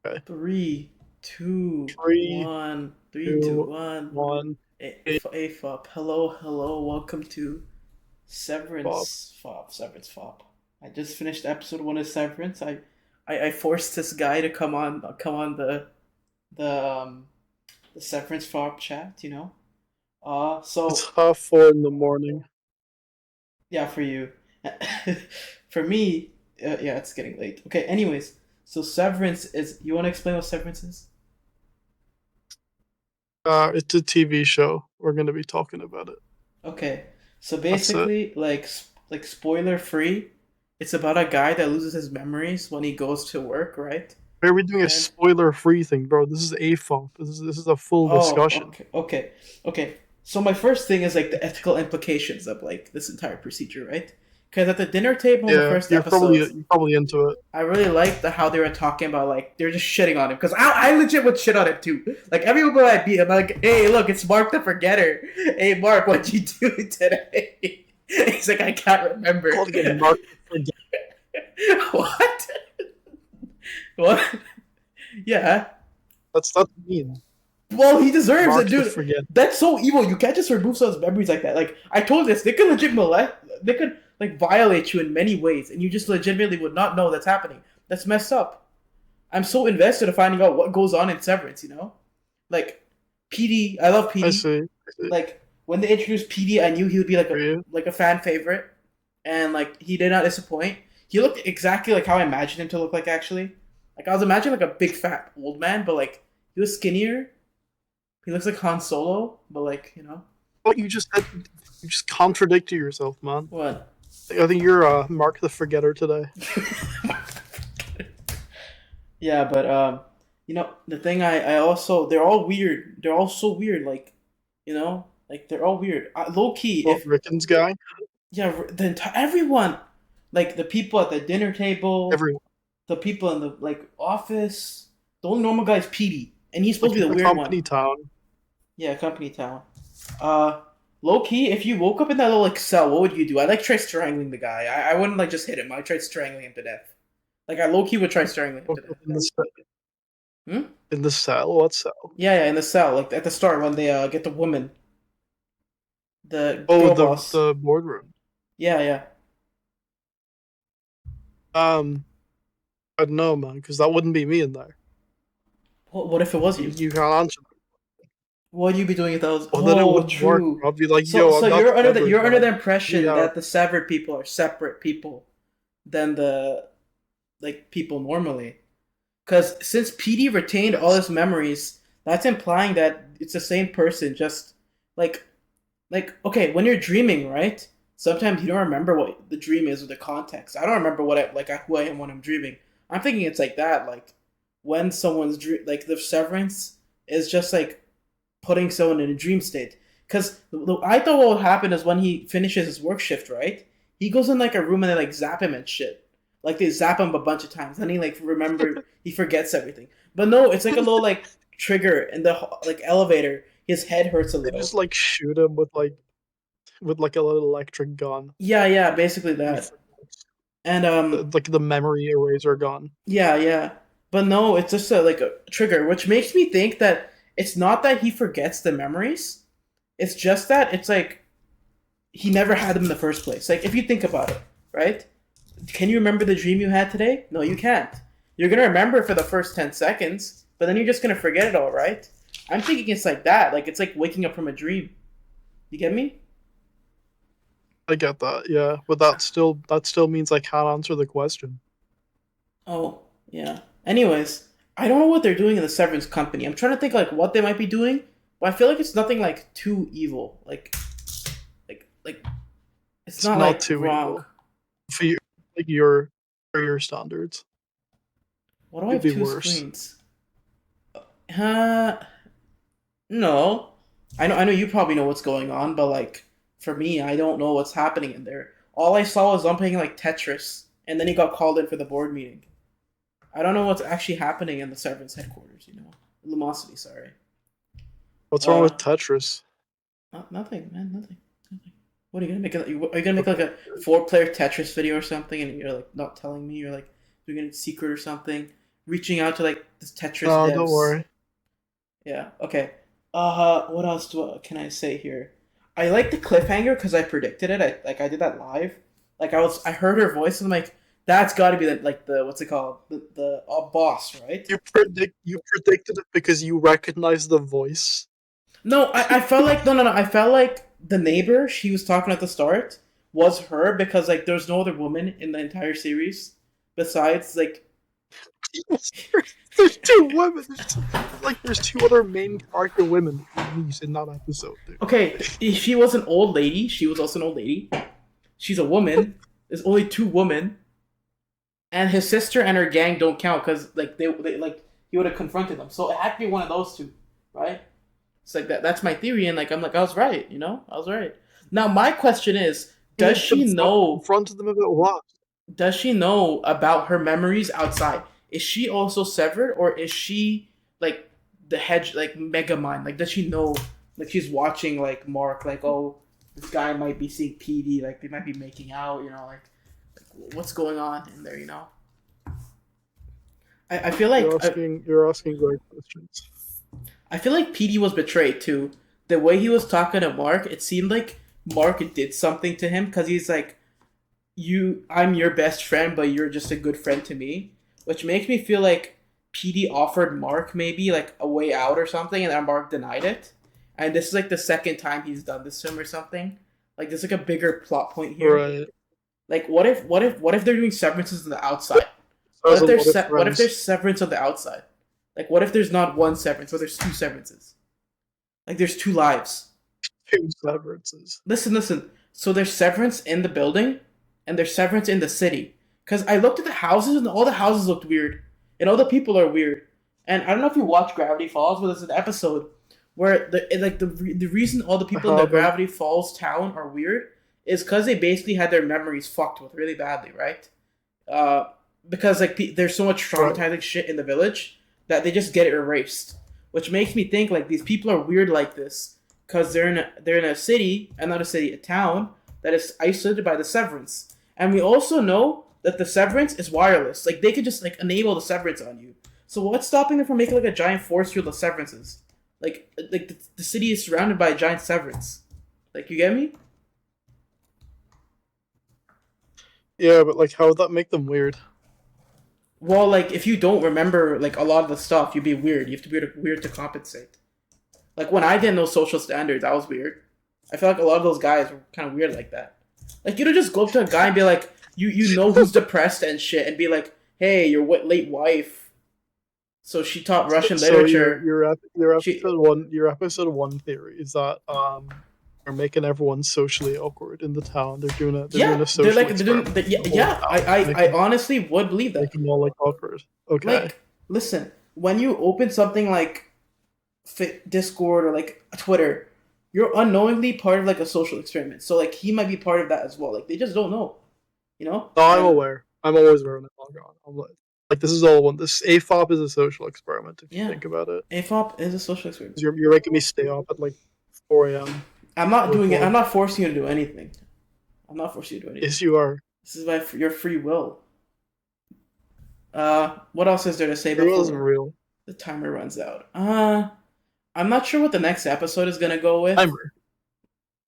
Okay. Three, two, Three, one. Three, two, two, one. one. Eight A-Fop. Hello, hello. Welcome to Bob. Severance-fop. Severance-fop. I just finished episode one of Severance. I forced this guy to come on the the Severance-fop chat. It's So 4 in the morning. yeah, for you. For me, yeah, it's getting late. Okay. Anyways, so Severance is. You want to explain what Severance is? It's a TV show. We're gonna be talking about it. Okay, so That's it. basically, like spoiler free, it's about a guy that loses his memories when he goes to work, right? Why are we doing a And spoiler-free thing, bro? This is AFOP. This is a full oh, discussion. okay. So my first thing is like the ethical implications of like this entire procedure, right? Because at the dinner table in the Yeah, first episodes, you're probably into it. I really liked how they were talking about like they're just shitting on him because I legit would shit on him too. Like everyone I beat, I'm like, hey, look, it's Mark the Forgetter. Hey, Mark, what'd you do today? He's like, I can't remember. Called again, Mark. Forget. What? What? Yeah. That's mean. Well, he deserves it, Mark the dude. Forget. That's so evil. You can't just remove someone's memories like that. Like I told this, they could legit molest. They could like violate you in many ways, and you just legitimately would not know that's happening. That's messed up. I'm so invested in finding out what goes on in Severance. Like PD. I love I PD. see. I see. Like when they introduced PD, I knew he would be For you. like a fan favorite, and like he did not disappoint. He looked exactly like how I imagined him to look like. Actually, like I was imagining like a big fat old man, but like he was skinnier. He looks like Han Solo, but like What you just said, you just contradicted yourself, man. what? I think you're Mark the Forgetter today. Yeah, but the thing I also they're all weird. They're all so weird. Like they're all weird. Low key, What if Rickens guy? yeah, the entire everyone, like the people at the dinner table, Everyone. the people in the like office. The only normal guy is Petey, and he's supposed Like to be in the the weird one. company town. Yeah, company town. Uh, Low key, if you woke up in that little like cell, what would you do? I'd like try strangling the guy. I wouldn't like just hit him. I'd try strangling him to death. Like I low key would try strangling him to Woke up death. in the Hmm? cell. What cell? Yeah, in the cell, like at the start when they get the woman, the Oh, girl the boss. the boardroom. Yeah, yeah. Um, I don't know, man, because that wouldn't be me in there. What if it was you? You can't answer that. What would you be doing if that was? Well, then it Oh, wouldn't work. true. I'd be like, So, yo, so I'm not severed, you're under the man. We impression that the severed people are separate people than the like people normally. Because since PD retained all his memories, that's implying that it's the same person. Just like okay, when you're dreaming, right? Sometimes you don't remember what the dream is or the context. I don't remember who I am when I'm dreaming. I'm thinking it's like that. Like when like the severance is just like putting someone in a dream state. Because I thought what would happen is when he finishes his work shift, right? He goes in like a room and they like zap him and shit. Like they zap him a bunch of times. Then he forgets everything. But no, it's like a little like trigger in the like elevator. His head hurts a they just little. like shoot him with like a little electric gun. Yeah, yeah, basically He that. forgets. And Like the memory eraser gun. yeah, yeah. But no, it's just like a trigger, which makes me think that it's not that he forgets the memories. It's just that it's like he never had them in the first place. Like if you think about it, right? Can you remember the dream you had today? No, you can't. You're gonna remember it for the first 10 seconds, but then you're just gonna forget it all, right? I'm thinking it's like that. Like it's like waking up from a dream. You get me? I get that, yeah, but that still means I can't answer the question. Oh, yeah. Anyways, I don't know what they're doing in the Severance company. I'm trying to think like what they might be doing, but I feel like it's nothing like too evil. Like it's It's not not like too wrong. evil for you, like for your standards. Why do I It'd have be two worse. screens? Uh, no. I know you probably know what's going on, but like for me, I don't know what's happening in there. All I saw was I'm playing like Tetris, and then he got called in for the board meeting. I don't know what's actually happening in the Severance headquarters. Lumosity. Sorry. What's wrong with Uh, Tetris? Nothing, man. Nothing. Nothing. What are you gonna make? Are you gonna make like Okay. a four-player Tetris video or something, and you're like not telling me? You're like doing it in secret or something, reaching out to like this Tetris No, don't devs. worry. Yeah. Okay. What else can I say here? I like the cliffhanger because I predicted it. I did that live. I heard her voice and I'm like, that's got to be the what's it called, the boss, right? You predicted it because you recognize the voice. No, I felt like no. I felt like the neighbor she was talking at the start was her because like there's no other woman in the entire series besides like There's two women. There's two other main character women who meet in that episode, dude. okay, she was an old lady. She was also an old lady. She's a woman. There's only two women, and his sister and her gang don't count because they like he would have confronted them. So it had to be one of those two, right? It's like that. That's my theory, and like I'm like I was right. I was right. Now my question is, does she know? Confronted them about what? Does she know about her memories outside? Is she also severed, or is she like the hedge, like mega mind? Like, does she know? Like, she's watching like Mark, like, oh, this guy might be seeing PD, like they might be making out, like what's going on in there, I feel like You're asking great questions. I feel like PD was betrayed too. The way he was talking to Mark, it seemed like Mark did something to him because he's like, I'm your best friend, but you're just a good friend to me, which makes me feel like PD offered Mark maybe like a way out or something, and then Mark denied it. And this is like the second time he's done this to him or something. Like there's like a bigger plot point here. Right. Like what if they're doing severances on the outside? There's a lot of What if friends. there's severance on the outside? Like what if there's not one severance, but there's two severances? Like there's two lives. Two severances. Listen. So there's severance in the building, and there's severance in the city. Because I looked at the houses, and all the houses looked weird, and all the people are weird. And I don't know if you watch Gravity Falls, but there's an episode where the reason all the people in the Gravity Falls town are weird is because they basically had their memories fucked with really badly, right? Because like there's so much traumatizing shit in the village that they just get it erased, which makes me think like these people are weird like this because they're in a city, and not a city, a town that is isolated by the severance. And we also know that the severance is wireless. Like they could just like enable the severance on you. So what's stopping them from making like a giant force field of severances? Like the city is surrounded by a giant severance. Like you get me? Yeah, but like, how would that make them weird? Well, like if you don't remember like a lot of the stuff, you'd be weird. You have to be weird to compensate. Like when I didn't know social standards, I was weird. I feel like a lot of those guys were kind of weird like that. Like you don't just go up to a guy and be like, you know who's depressed and shit, and be like, hey, your late wife. So she taught Russian literature. Your episode one theory is that they're making everyone socially awkward in the town. They're doing a social experiment. I honestly would believe that. Make them all like awkward. Okay. Like, listen, when you open something like Discord or like Twitter, you're unknowingly part of like a social experiment. So like he might be part of that as well. Like they just don't know, No, I'm aware. I'm always aware when I log on. I'm like this is all one. This AFOP is a social experiment if you think about it. AFOP is a social experiment. You're making me stay up at like 4 a.m. I'm not doing it. I'm not forcing you to do anything. I'm not forcing you to do anything. Yes, you are. This is your free will. What else is there to say before real. The timer runs out? I'm not sure what the next episode is gonna go with. Timer.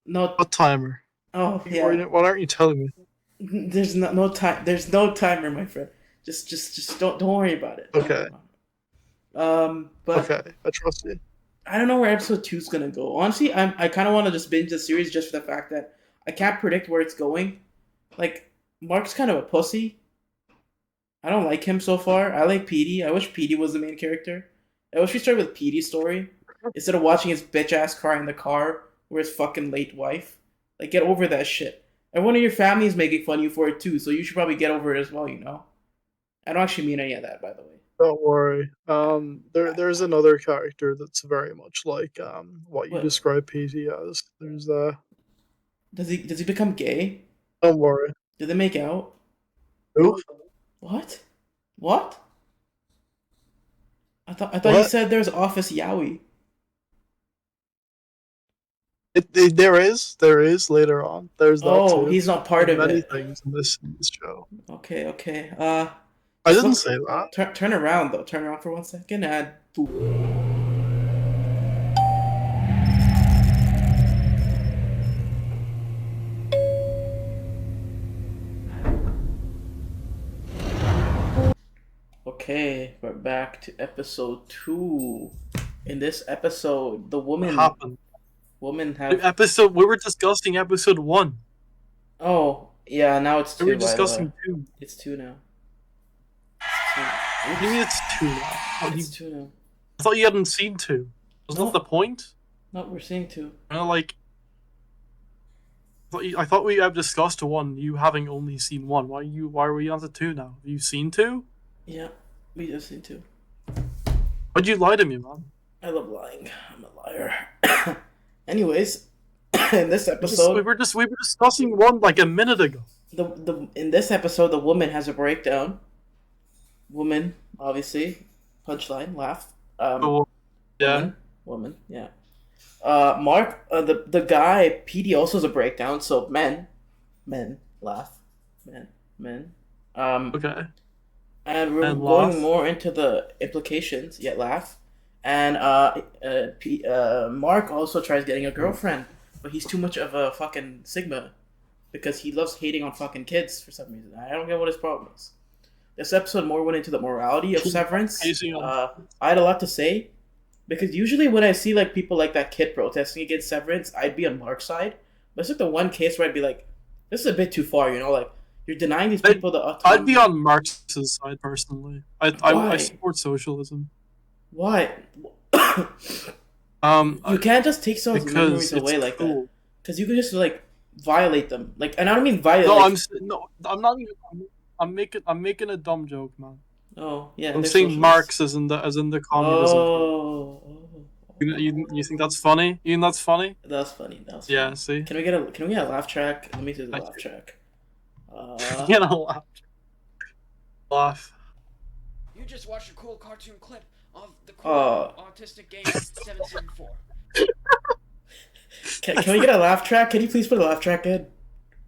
No. What timer? Oh yeah. Why aren't you telling me? There's no time. There's no timer, my friend. Just don't worry about it. Okay. But okay, I trust you. I don't know where episode 2 is gonna go. Honestly, I kind of want to just binge the series just for the fact that I can't predict where it's going. Like Mark's kind of a pussy. I don't like him so far. I like PD. I wish PD was the main character. I wish we started with PD's story instead of watching his bitch ass cry in the car with his fucking late wife. Like, get over that shit. Everyone in your family is making fun of you for it too, so you should probably get over it as well. I don't actually mean any of that, by the way. Don't worry. There's another character that's very much like what you describe PD as. There's Does he become gay? Don't worry. Did they make out? Who? What? I thought you said there's Office Yowie. There is later on. There's that too. He's not part of many it. Things in this show. Okay. I didn't say that. Turn around though. Turn around for 1 second and boom. Okay, we're back to episode 2. In this episode, the woman happened. have we were discussing episode 1. Oh, yeah, now it's 2. We were discussing 2. It's 2 now. What do you mean it's 2 now? It's 2 now. I thought you hadn't seen 2. Wasn't that the point? No, we're seeing 2. Like, I thought we have discussed 1. You having only seen 1. Why are we on to 2 now? Have you seen 2? Yeah, we just seen 2. Why'd you lie to me, man? I love lying. I'm a liar. Anyways, in this episode, we were discussing 1 like a minute ago. In this episode, the woman has a breakdown. Woman, obviously, punchline, laugh. Yeah. Woman, yeah. Mark, the guy, PD also has a breakdown. So men, laugh, men. Okay. And we're going more into the implications. Yet laugh. And Mark also tries getting a girlfriend, but he's too much of a fucking Sigma because he loves hating on fucking kids for some reason. I don't get what his problem is. This episode more went into the morality of Severance. I had a lot to say because usually when I see like people like that kid protesting against Severance, I'd be on Mark's side. But it's like the one case where I'd be like, this is a bit too far, you know, like you're denying these people the autonomy. I'd be on Mark's side personally. I support socialism. Why? You can't just take someone's memories away like that. Because you can just like violate them. Like, and I don't mean violate. No, I'm not even. I'm making a dumb joke, man. Oh yeah. I'm saying Marx as in the communism. Oh. You think that's funny? You think that's funny? That's funny. Yeah. See. Can we get a laugh track? Let me do the laugh track. Get a laugh. Laugh. You just watched a cool cartoon clip of the cool autistic game 774. Can we get a laugh track? Can you please put a laugh track in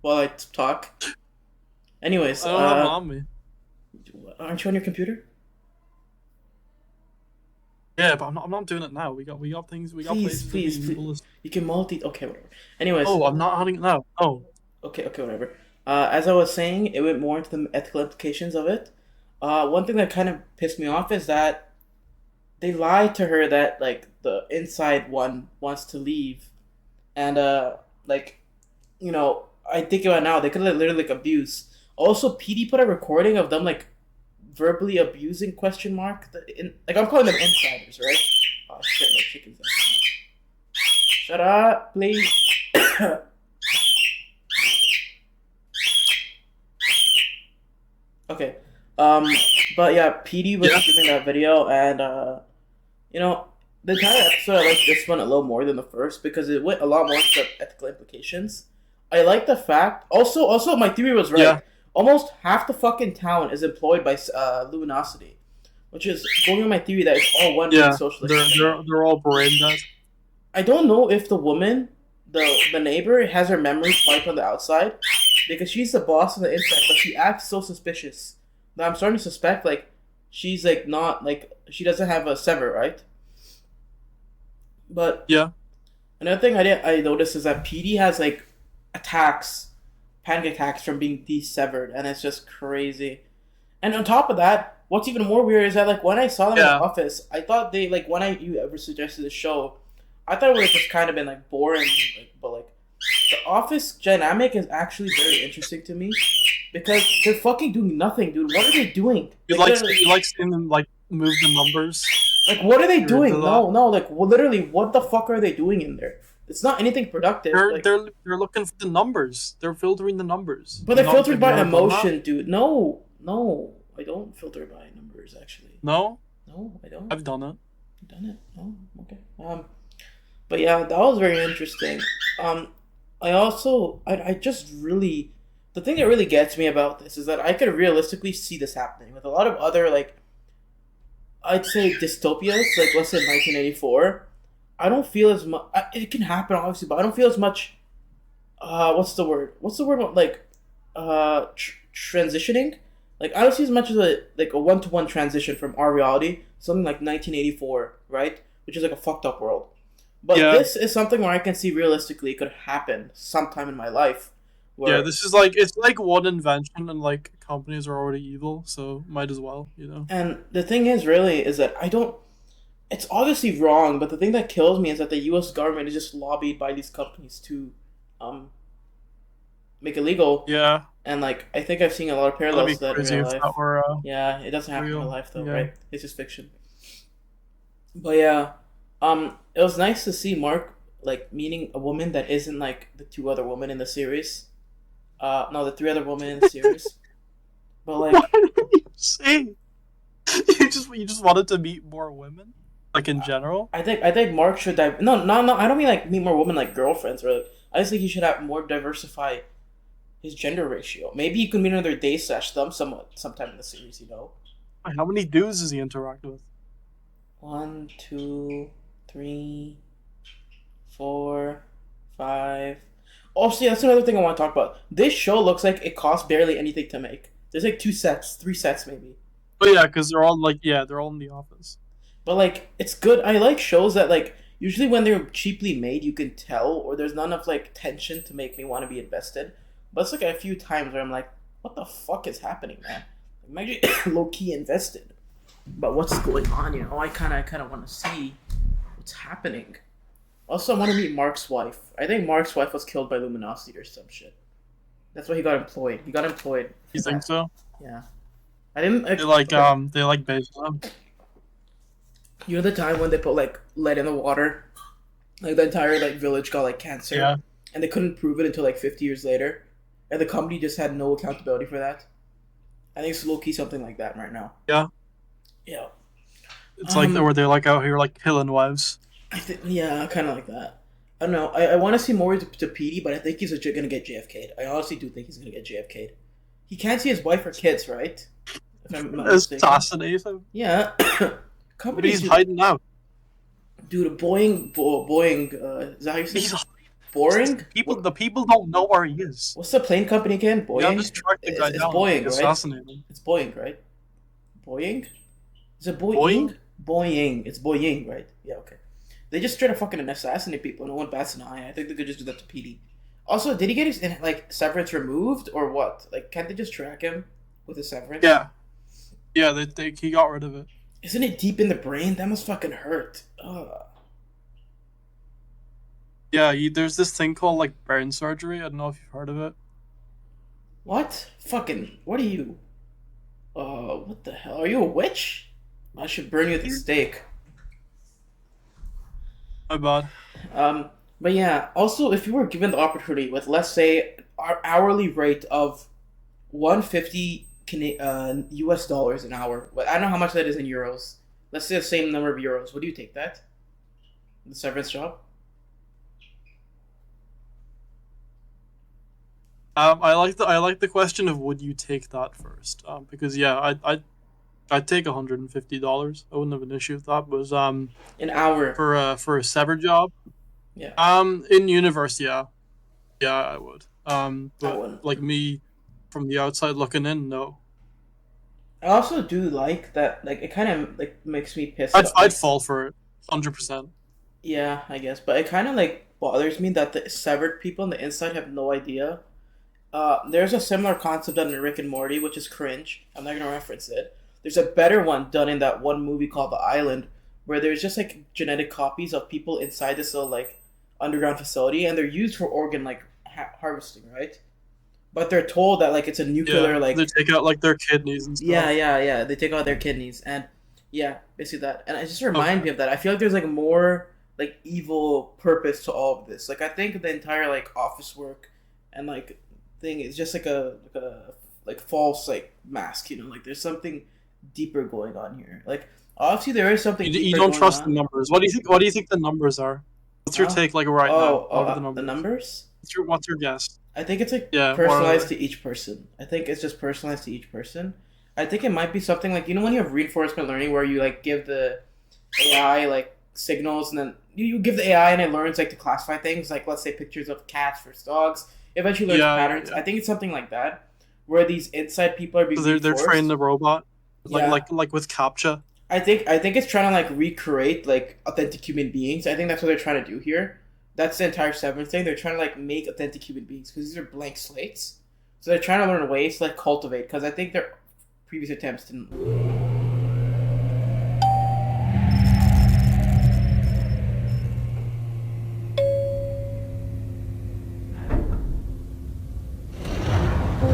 while I talk? Anyways, I don't have it on me. Aren't you on your computer? Yeah, but I'm not doing it now. We got things. We got please. You can multi. Okay, whatever. Anyways. Oh, I'm not having it now. Oh. Okay, whatever. As I was saying, it went more into the ethical implications of it. One thing that kind of pissed me off is that they lied to her that like the inside one wants to leave, and like, you know, I think about now they could literally like abuse. Also, PD put a recording of them like verbally abusing ? Like I'm calling them insiders, right? Oh shit, my chicken's out. Shut up, please. Okay. But yeah, PD was giving that video, and you know, the entire episode I liked this one a little more than the first because it went a lot more into ethical implications. I like the fact. Also, my theory was right. Yeah. Almost half the fucking town is employed by Luminosity, which is going on my theory that it's all one big socialist. They're all brain dead. I don't know if the woman, the neighbor, has her memories wiped on the outside, because she's the boss on the inside, but she acts so suspicious that I'm starting to suspect like she's like not like she doesn't have a sever, right? But yeah, another thing I noticed is that PD has like panic attacks from being desevered, and it's just crazy. And on top of that, what's even more weird is that like when I saw them in the office, I thought they like when you ever suggested the show, I thought it would have just kind of been like boring, but like the office dynamic is actually very interesting to me because they're fucking doing nothing, dude. What are they doing? You like seeing them like move the numbers. Like what are they doing? No, like literally, what the fuck are they doing in there? It's not anything productive. They're looking for the numbers. They're filtering the numbers. But they're filtered by emotion, dude. No, I don't filter by numbers actually. No, I don't. I've done it. You've done it? Oh, okay. But yeah, that was very interesting. I just really, the thing that really gets me about this is that I could realistically see this happening with a lot of other like, I'd say dystopias, like let's say 1984. I don't feel as much. It can happen, obviously, but I don't feel as much. What's the word? Like, transitioning Like I don't see as much as a one-to-one transition from our reality, something like 1984, right? Which is like a fucked up world. But this is something where I can see realistically it could happen sometime in my life. Yeah, this is like it's like one invention, and like companies are already evil, so might as well, you know. And the thing is, really, is that I don't. It's obviously wrong, but the thing that kills me is that the U.S. government is just lobbied by these companies to, make it legal. Yeah. And like I think I've seen a lot of parallels to that in real life. Were, yeah, it doesn't happen in real life though, yeah. right? It's just fiction. But yeah, it was nice to see Mark like meeting a woman that isn't like the two other women in the series. No, the three other women in the series. But like, what are you saying? You just wanted to meet more women, like in general. I think Mark should No. I don't mean like meet more women like girlfriends. Or I just think he should have more diversify his gender ratio. Maybe you could meet another day slash them sometime in the series. You know. How many dudes does he interact with? 1, 2, 3, 4, 5. Oh, see, that's another thing I want to talk about. This show looks like it costs barely anything to make. There's like 3 sets maybe. Oh yeah, because they're all they're all in the office. But like, it's good. I like shows that like usually when they're cheaply made, you can tell, or there's none of like tension to make me want to be invested. But it's like a few times where I'm like, what the fuck is happening, man? I'm actually low key invested. But what's going on? You know, I kind of want to see what's happening. Also, I want to meet Mark's wife. I think Mark's wife was killed by luminosity or some shit. That's why he got employed. He got employed. You think so? Yeah. I didn't. They like based on. You know the time when they put like lead in the water, like the entire like village got like cancer, yeah, and they couldn't prove it until like 50 years later, and the company just had no accountability for that. I think it's low key something like that right now. Yeah. Yeah. It's like where they're like out here like killing wives. I think yeah, kind of like that. I don't know. I want to see more to Petey, but I think he's gonna get JFK'd. I honestly do think he's gonna get JFK'd. He can't see his wife or kids, right? If I'm not mistaken. Assassination. Yeah. But he's hiding out. Dude, Boeing. Is that how you say it? Boring? The people don't know where he is. What's the plane company again? Boeing? Yeah, just track the guy it's down. Boeing, right? Assassinate him. It's Boeing, right? Boeing? Is it Boeing? Boeing? Boeing. It's Boeing, right? Yeah, okay. They just straight up fucking assassinate people. No one bats an eye. I think they could just do that to PD. Also, did he get his like severance removed or what? Like, can't they just track him with a severance? Yeah. Yeah, he got rid of it. Isn't it deep in the brain? That must fucking hurt. Ugh. Yeah, there's this thing called like brain surgery. I don't know if you've heard of it. What? Fucking, what are you? What the hell? Are you a witch? I should burn you at the stake. My bad. But yeah, also if you were given the opportunity with, let's say, our hourly rate of 150 US dollars an hour. I don't know how much that is in euros. Let's say the same number of euros. Would you take that? The severance job? I like the question of would you take that first? Because yeah, I'd take $150. I wouldn't have an issue with that. But an hour for a sever job. Yeah. In universe, yeah, I would. But like me, from the outside looking in, no. I also do like that. Like it kind of like makes me pissed. I'd fall for it, 100%. Yeah, I guess, but it kind of like bothers me that the severed people on the inside have no idea. There's a similar concept done in Rick and Morty, which is cringe. I'm not gonna reference it. There's a better one done in that one movie called The Island, where there's just like genetic copies of people inside this little like underground facility, and they're used for organ like harvesting, right? But they're told that like it's a nuclear like they take out like their kidneys and stuff. Yeah. They take out their kidneys and yeah, basically that. And it just reminds me of that. I feel like there's like more like evil purpose to all of this. Like I think the entire like office work and like thing is just like a false like mask. You know, like there's something deeper going on here. Like obviously there is something. You don't trust the numbers. What do you think? What do you think the numbers are? What's your take like right now? What are the numbers? The numbers? What's your guess? I think it's like personalized to each person. I think it's just personalized to each person. I think it might be something like, you know when you have reinforcement learning where you like give the AI like signals and then you give the AI and it learns like to classify things, like let's say pictures of cats versus dogs. Eventually learns patterns. Yeah. I think it's something like that, where these inside people are being So they're training reinforced. the robot, Yeah, like with CAPTCHA. I think it's trying to like recreate like authentic human beings. I think that's what they're trying to do here. That's the entire Severance thing. They're trying to like make authentic human beings because these are blank slates. So they're trying to learn ways to like cultivate. Because I think their previous attempts didn't.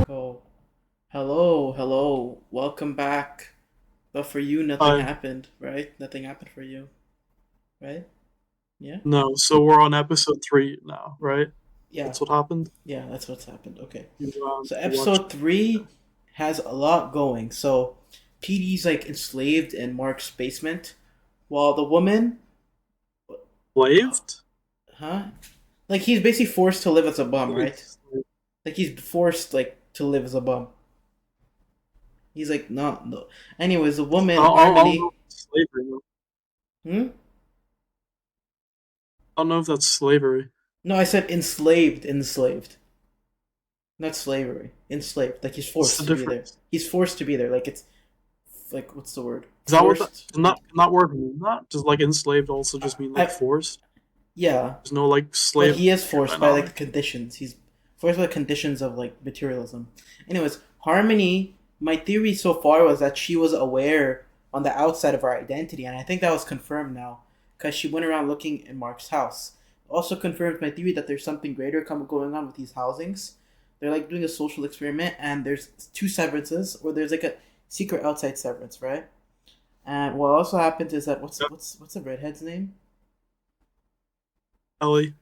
Oh, hello, hello, welcome back. But for you, nothing Uh, happened, right? Nothing happened for you, right? Yeah, no, so we're on episode 3 now, right? yeah, That's what happened. yeah. That's what's happened. Okay. So You watched. episode 3 has a lot going. So PD's like enslaved in Mark's basement, while the woman, Slaved? huh? Like he's basically forced to live as a bum, Like, right? Like he's forced like to live as a bum. He's like not no. Anyways, the woman I don't know Harmony. if that's slavery. Though. Hmm? I don't know if that's slavery. No, I said enslaved, enslaved, not slavery. Enslaved, like he's What's forced the to be there. difference? He's forced to be there. Like it's like what's the word? Is that what that? Forced. Not word mean that? Does like enslaved also just mean like I forced? yeah, There's no like but slave he is forced by like the terminology. conditions. He's forced by the conditions of like materialism. Anyways, Harmony. My theory so far was that she was aware on the outside of her identity, and I think that was confirmed now because she went around looking in Mark's house. Also confirmed my theory that there's something greater going on with these housings. They're like doing a social experiment, and there's two severances, or there's like a secret outside severance, right? And what also happens is that Yep. what's the redhead's name? Ellie,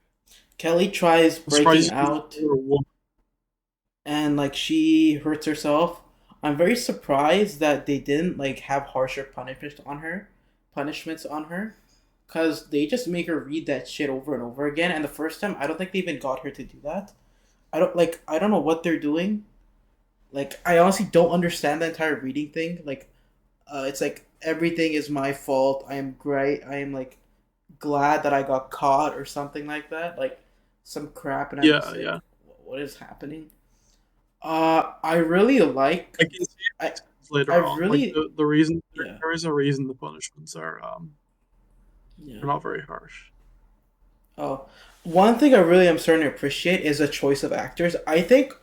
Kelly tries I'm surprised breaking you out were a woman. and like she hurts herself. I'm very surprised that they didn't like have harsher punishments on her, cause they just make her read that shit over and over again. And the first time, I don't think they even got her to do that. I don't know what they're doing. Like I honestly don't understand the entire reading thing. Like, it's like everything is my fault. I am great. I am like glad that I got caught or something like that. Like some crap, and I'm just Yeah, like, yeah. what is happening? I really like. I can see it I makes sense later I on. Like really the reason yeah there is a reason the punishments are yeah. they're not very harsh. Oh, one thing I really am starting to appreciate is the choice of actors. I think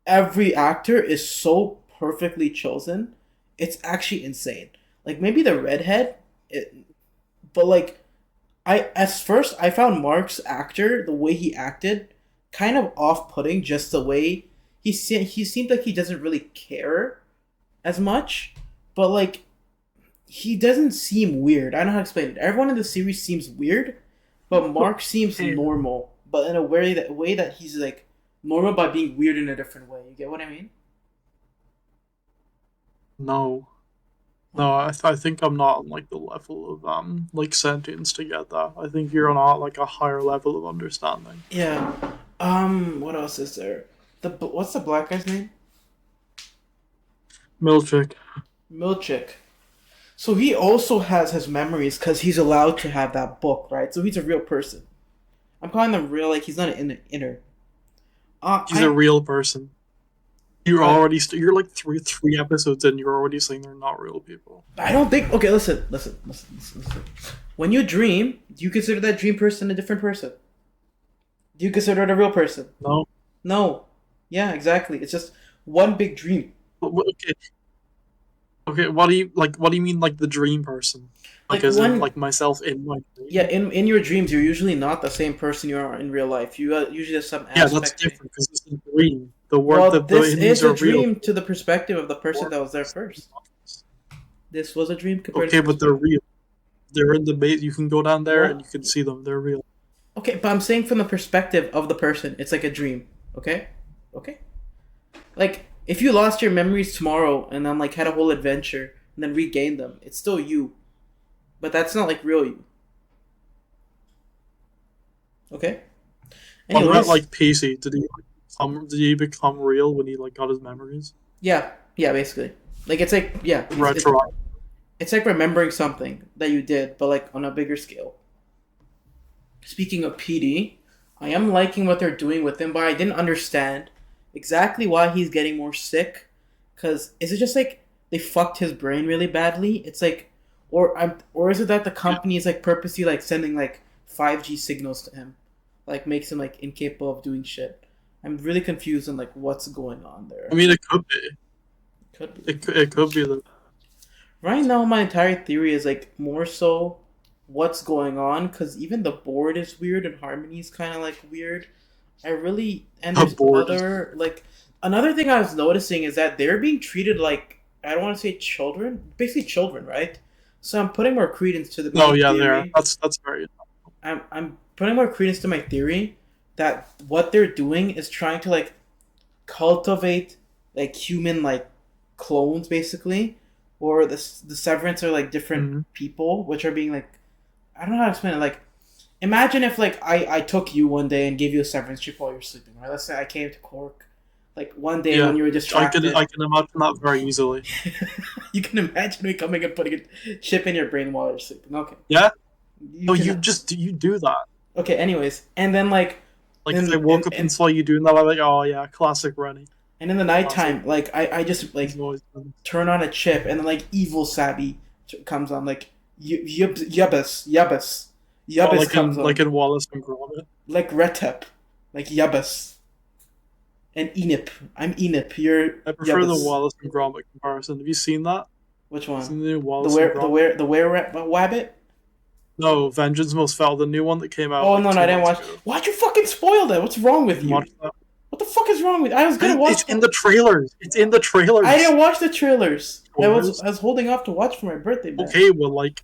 every actor is so perfectly chosen. It's actually insane. Like maybe the redhead, it, but like I at first I found Mark's actor the way he acted kind of off putting. Just the way he seemed like he doesn't really care as much, but like he doesn't seem weird. I don't know how to explain it. Everyone in the series seems weird, but Mark seems Hey, normal, but in a way that he's like normal by being weird in a different way. You get what I mean? no. What? No, I think I'm not on like the level of like sentience to get that. I think you're on like a higher level of understanding. Yeah. What else is there? What's the black guy's name? Milchick. Milchick. So he also has his memories because he's allowed to have that book, right? So he's a real person. I'm calling them real, like he's not an inner. He's a real person. You're I already you're like three episodes in. You're already saying they're not real people. I don't think. Okay, listen. When you dream, do you consider that dream person a different person? Do you consider it a real person? No. No. Yeah, exactly. It's just one big dream. Okay. Okay. What do you like? What do you mean like the dream person? Like Like as in one. like myself in my Yeah, dream? in your dreams, you're usually not the same person you are in real life. You usually have some Yeah, that's aspect change. different because it's a dream. The word Well, that the this innings is a are real. dream to the perspective of the person Word that was there is first. not. This was a dream compared to Okay, the but they're perspective. real. They're in the base. You can go down there and What? you can see them. They're real. Okay, but I'm saying from the perspective of the person, it's like a dream. Okay, okay. Like if you lost your memories tomorrow and then like had a whole adventure and then regained them, it's still you, but that's not like real you. Okay. What about Anyways, like Pacey? Did he become real when he like got his memories? yeah, yeah, basically, like it's like yeah, Retro. it's like remembering something that you did, but like on a bigger scale. Speaking of PD, I am liking what they're doing with him, but I didn't understand exactly why he's getting more sick. Because is it just like they fucked his brain really badly? It's like, or is it that the company is like purposely like sending like 5G signals to him, like makes him like incapable of doing shit. I'm really confused on like what's going on there. I mean, it could be. Could be. It could be the. Right now, my entire theory is like more so what's going on because even the board is weird and Harmony's kind of like weird. I really and there's other like another thing I was noticing is that they're being treated like I don't want to say children, basically children, right? So I'm putting more credence to the theory. There. That's very. I'm putting more credence to my theory that what they're doing is trying to like cultivate like human like clones basically, or the Severance are like different people which are being like I don't know how to explain it. Like imagine if like I took you one day and gave you a Severance chip while you're sleeping, right? Let's say I came to Cork like one day when you were distracted. I can imagine that very easily. You can imagine me coming and putting a chip in your brain while you're sleeping. Okay. Yeah. You do that. Okay. Anyways, and then like if I woke up and saw you doing that, I'm like, oh yeah, classic Rennie. And in the nighttime, like I just like turn on a chip, and then like evil Sabby comes on, like Yubbis comes on, like in Wallace and Gromit, like Retep, like Yubbis, and Enip. I'm Enip. You're. I prefer Yubbis. the Wallace and Gromit comparison. Have you seen that? Which one? Seen the new Wallace and Gromit? The where Wabbit? No, Vengeance Most Foul, the new one that came out. Oh no, I didn't watch. Why'd you fucking spoil that? What's wrong with you? What the fuck is wrong with? I was gonna watch. It's in the trailers. It's in the trailers. I didn't watch the trailers. I was holding off to watch for my birthday. Man. Okay, well, like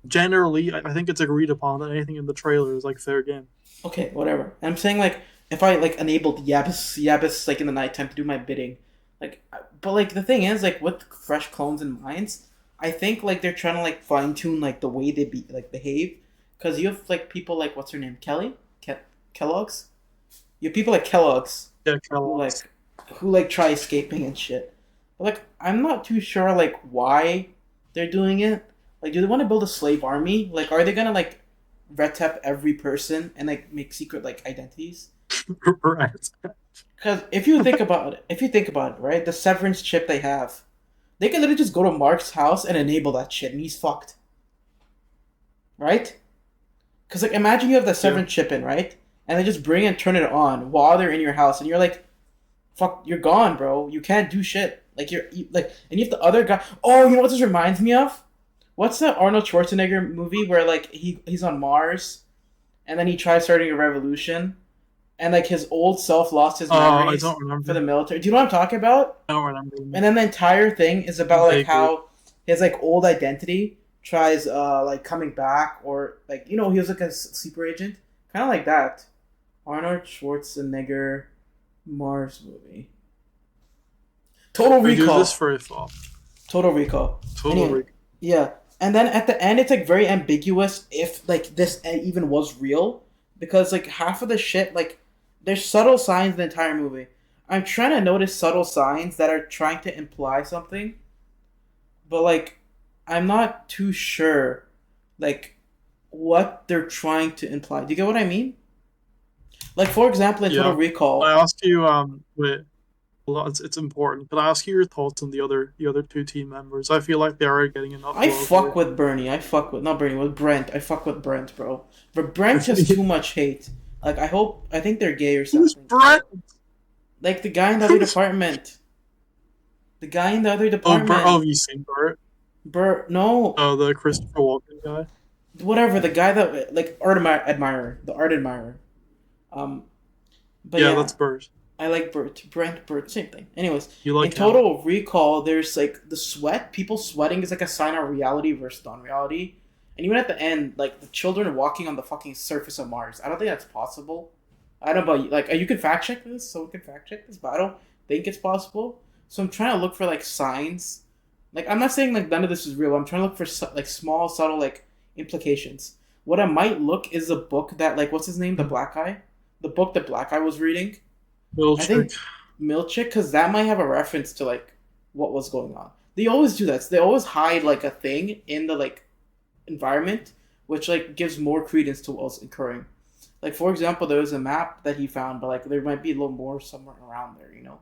generally, I think it's agreed upon that anything in the trailer is like fair game. Okay, whatever. I'm saying like if I like enabled Yabis like in the nighttime to do my bidding, like, but like the thing is like with fresh clones and minds, I think like they're trying to like fine tune like the way they behave, because you have like people like what's her name Kellogg's. You have people like Kellogg's. Yeah, Kellogg's. Who like try escaping and shit. But like I'm not too sure like why they're doing it. Like, do they want to build a slave army? Like, are they gonna like retep every person and like make secret like identities? Right. Because if you think about it, right, the Severance chip they have, they can literally just go to Mark's house and enable that shit, and he's fucked. Right? Because like imagine you have the Severance chip in, right? And they just bring and turn it on while they're in your house, and you're like, "Fuck, you're gone, bro. You can't do shit." Like and you have the other guy. Oh, you know what this reminds me of? What's that Arnold Schwarzenegger movie where like he's on Mars, and then he tries starting a revolution, and like his old self lost his memories I don't remember. for the military. Do you know what I'm talking about? I don't remember. And then the entire thing is about like how his like old identity tries like coming back, or like he was like a sleeper agent, kind of like that. Arnold Schwarzenegger Mars movie. Total Recall. We do this for a flop. Total Recall. Recall. Yeah. And then at the end, it's like very ambiguous if like this even was real, because like half of the shit, like there's subtle signs in the entire movie. I'm trying to notice subtle signs that are trying to imply something, but like I'm not too sure like what they're trying to imply. Do you get what I mean? Like for example, in Total Recall. I ask you, wait. It's important. But I ask you your thoughts on the other two team members. I feel like they are getting enough. I fuck with Bernie. With Brent. I fuck with Brent, bro. But Brent has too much hate. Like I think they're gay or something. Who's Brent? Like the guy in the other department. The guy in the other department. Oh, you seen Bert? Bert, no. Oh, the Christopher Walken guy. Whatever, the guy that like the art admirer. But yeah, that's Bert. I like Bert, same thing. Anyways, you like in Total Recall, there's like the sweat. People sweating is like a sign of reality versus non-reality. And even at the end, like the children are walking on the fucking surface of Mars. I don't think that's possible. I don't know about you. Like, you can fact check this, so we can fact check this, but I don't think it's possible. So I'm trying to look for like signs. Like, I'm not saying like none of this is real. I'm trying to look for like small, subtle like implications. What I might look is a book that like what's his name, the black guy, the book that Black Guy was reading. Milchick. I think Milchick, because that might have a reference to like what was going on. They always do that. So they always hide like a thing in the like environment, which like gives more credence to what was occurring. Like, for example, there was a map that he found, but like there might be a little more somewhere around there, you know.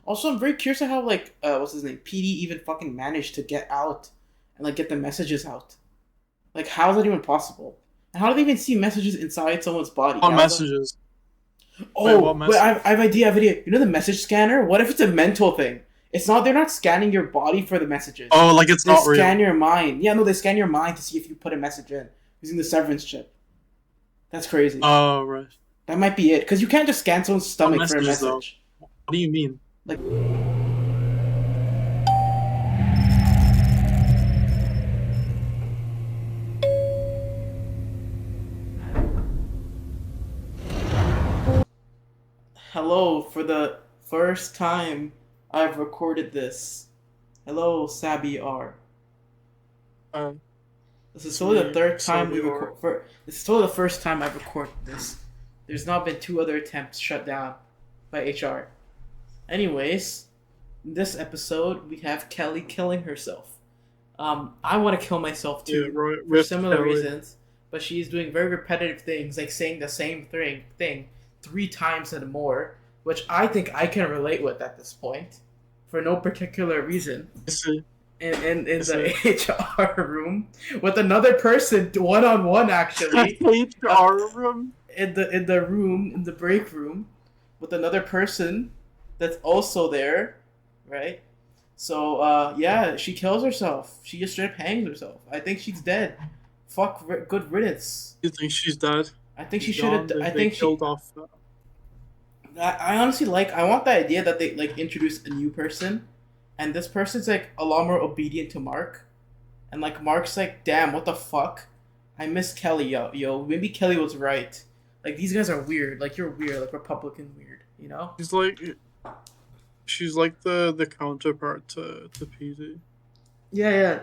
Also, I'm very curious on how like what's his name, PD even fucking managed to get out and like get the messages out. Like, how is that even possible? And how do they even see messages inside someone's body? What messages? Oh, wait, I have idea. You know the message scanner? What if it's a mental thing? It's not. They're not scanning your body for the messages. Oh, like it's not real. They scan your mind. Yeah, no, they scan your mind to see if you put a message in using the Severance chip. That's crazy. Oh, right. That might be it, because you can't just scan someone's stomach for a message. Though? What do you mean? Like. Hello, for the first time I've recorded this. Hello, Sabi R. This is totally the third time we record. This is totally the first time I've recorded this. There's not been 2 other attempts shut down by HR. Anyways, in this episode we have Kelly killing herself. I want to kill myself too, for similar reasons, but she's doing very repetitive things, like saying the same thing 3 times and more, which I think I can relate with at this point, for no particular reason. In the HR room with another person, one-on-one actually. HR room? In the break room, with another person that's also there, right? So yeah, she kills herself. She just straight up hangs herself. I think she's dead. Fuck, good riddance. You think she's dead? I think she should have. I think she killed off. I honestly I want the idea that they like introduce a new person, and this person's like a lot more obedient to Mark, and like Mark's like, damn, what the fuck, I miss Kelly, yo, maybe Kelly was right. Like, these guys are weird. Like, you're weird, like Republican weird, you know? She's like the counterpart to PD. Yeah.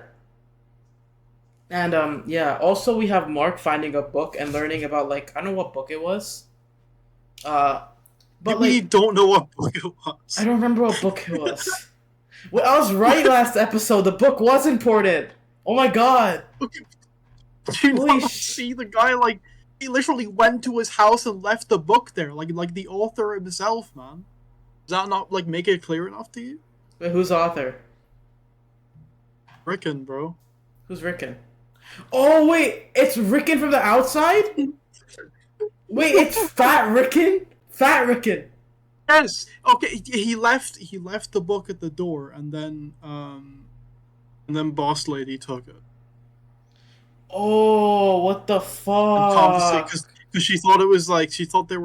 And yeah. Also, we have Mark finding a book and learning about like, I don't know what book it was. But we don't know what book it was. I don't remember what book it was. Well, I was right last episode. The book was important. Oh my god. Do you not see the guy, like, he literally went to his house and left the book there, like the author himself, man. Does that not, like, make it clear enough to you? Wait, who's author? Rickon, bro. Who's Rickon? Oh, wait, it's Rickon from the outside? Wait, it's Fat Rickon? Fat Rickon. Yes. Okay, he left the book at the door, and then Boss Lady took it. Oh, what the fuck? Because she thought it was like she thought he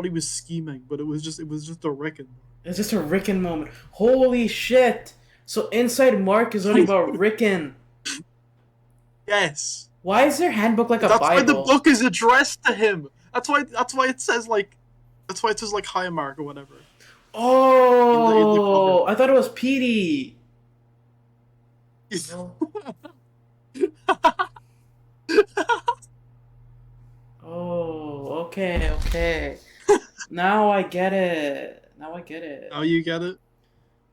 was scheming, but it was just a Rickon. It's just a Rickon moment. Holy shit! So inside Mark is learning about Rickon. Yes. Why is their handbook like a Bible? That's why the book is addressed to him. That's why it says like hi Mark or whatever. Oh, I thought it was Petey. Oh, okay. Now I get it. Now you get it?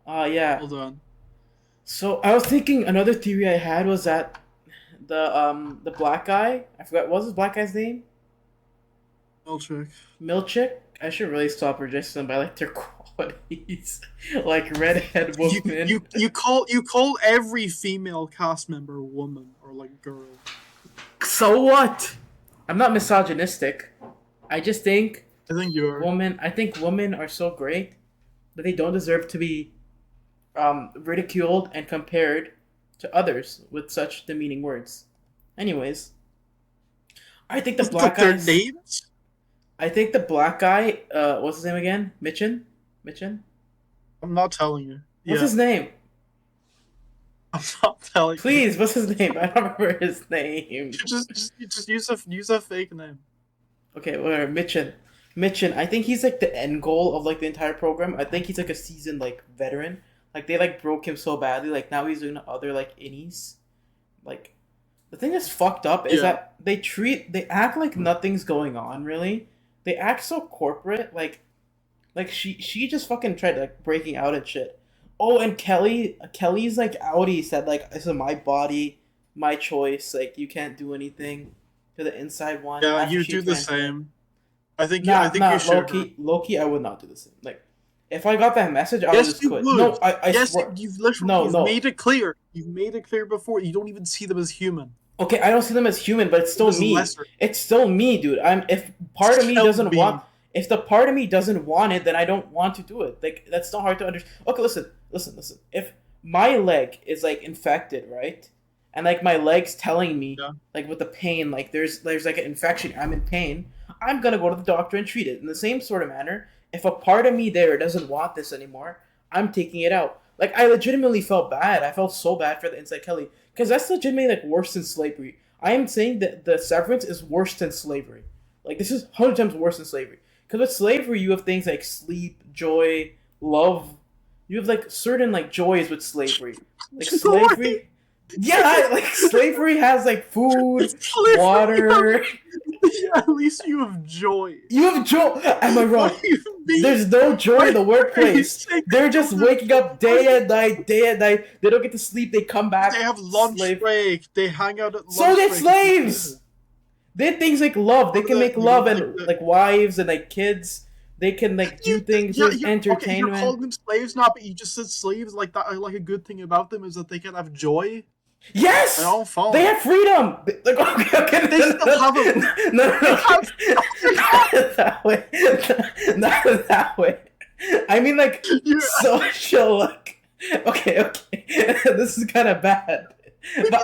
Yeah. Hold on. So I was thinking another theory I had was that the black guy, I forgot, what was this black guy's name? Milchick? I should really stop rejecting them by like their qualities. Like redhead woman. You call every female cast member woman or like girl. So what? I'm not misogynistic. I just think you are. I think women are so great that they don't deserve to be ridiculed and compared to others with such demeaning words. Anyways, I think the black guy. Their names? I think the black guy. What's his name again? Mitchin. I'm not telling you. What's his name? I'm not telling you. Please, what's his name? I don't remember his name. Just use a fake name. Okay, whatever. Mitchin. I think he's like the end goal of like the entire program. I think he's like a seasoned like veteran. Like they like broke him so badly. Like now he's doing other like innies. Like the thing that's fucked up is that they act like nothing's going on. Really, they act so corporate. Like she just fucking tried like breaking out and shit. Oh, and Kelly's like outie said like, this is my body, my choice. Like you can't do anything to the inside one. Yeah, you do the same. I think Nah, you should. low key, I would not do the same. Like, if I got that message, I would Yes, just you quit. would. No, I Yes, swear. you've literally No, you've no. made it clear. You've made it clear before. You don't even see them as human. Okay, I don't see them as human, but it's Them still as me. lesser. It's still me, dude. If part of me Still doesn't me. want, if the part of me doesn't want it, then I don't want to do it. Like, that's not hard to understand. Okay, listen. If my leg is like infected, right, and like my leg's telling me, Yeah. like with the pain, like there's like an infection, I'm in pain. I'm gonna go to the doctor and treat it in the same sort of manner. If a part of me there doesn't want this anymore, I'm taking it out. Like, I legitimately felt bad. I felt so bad for the Inside Kelly because that's legitimately like worse than slavery. I am saying that the severance is worse than slavery. Like, this is 100 times worse than slavery. Because with slavery, you have things like sleep, joy, love. You have like certain like joys with slavery. Like slavery, yeah, like slavery has like food, water. Yeah, at least you have joy. You have joy. Am I wrong? What do you mean? There's no joy in the workplace. Saying They're just waking up day and night, day and night. They don't get to sleep. They come back. They have lunch slave. break. They hang out at lunch So they're break. slaves. They have things like love. They can make love and the- like wives and like kids. They can like do things. There's Okay, you're entertainment. calling them slaves now, but you just said slaves. Like that, like a good thing about them is that they can have joy. Yes, I don't follow. they have freedom. Like, okay, They still have a. no, not that way. Not that way. I mean, like social. Like, okay, this is kind of bad, but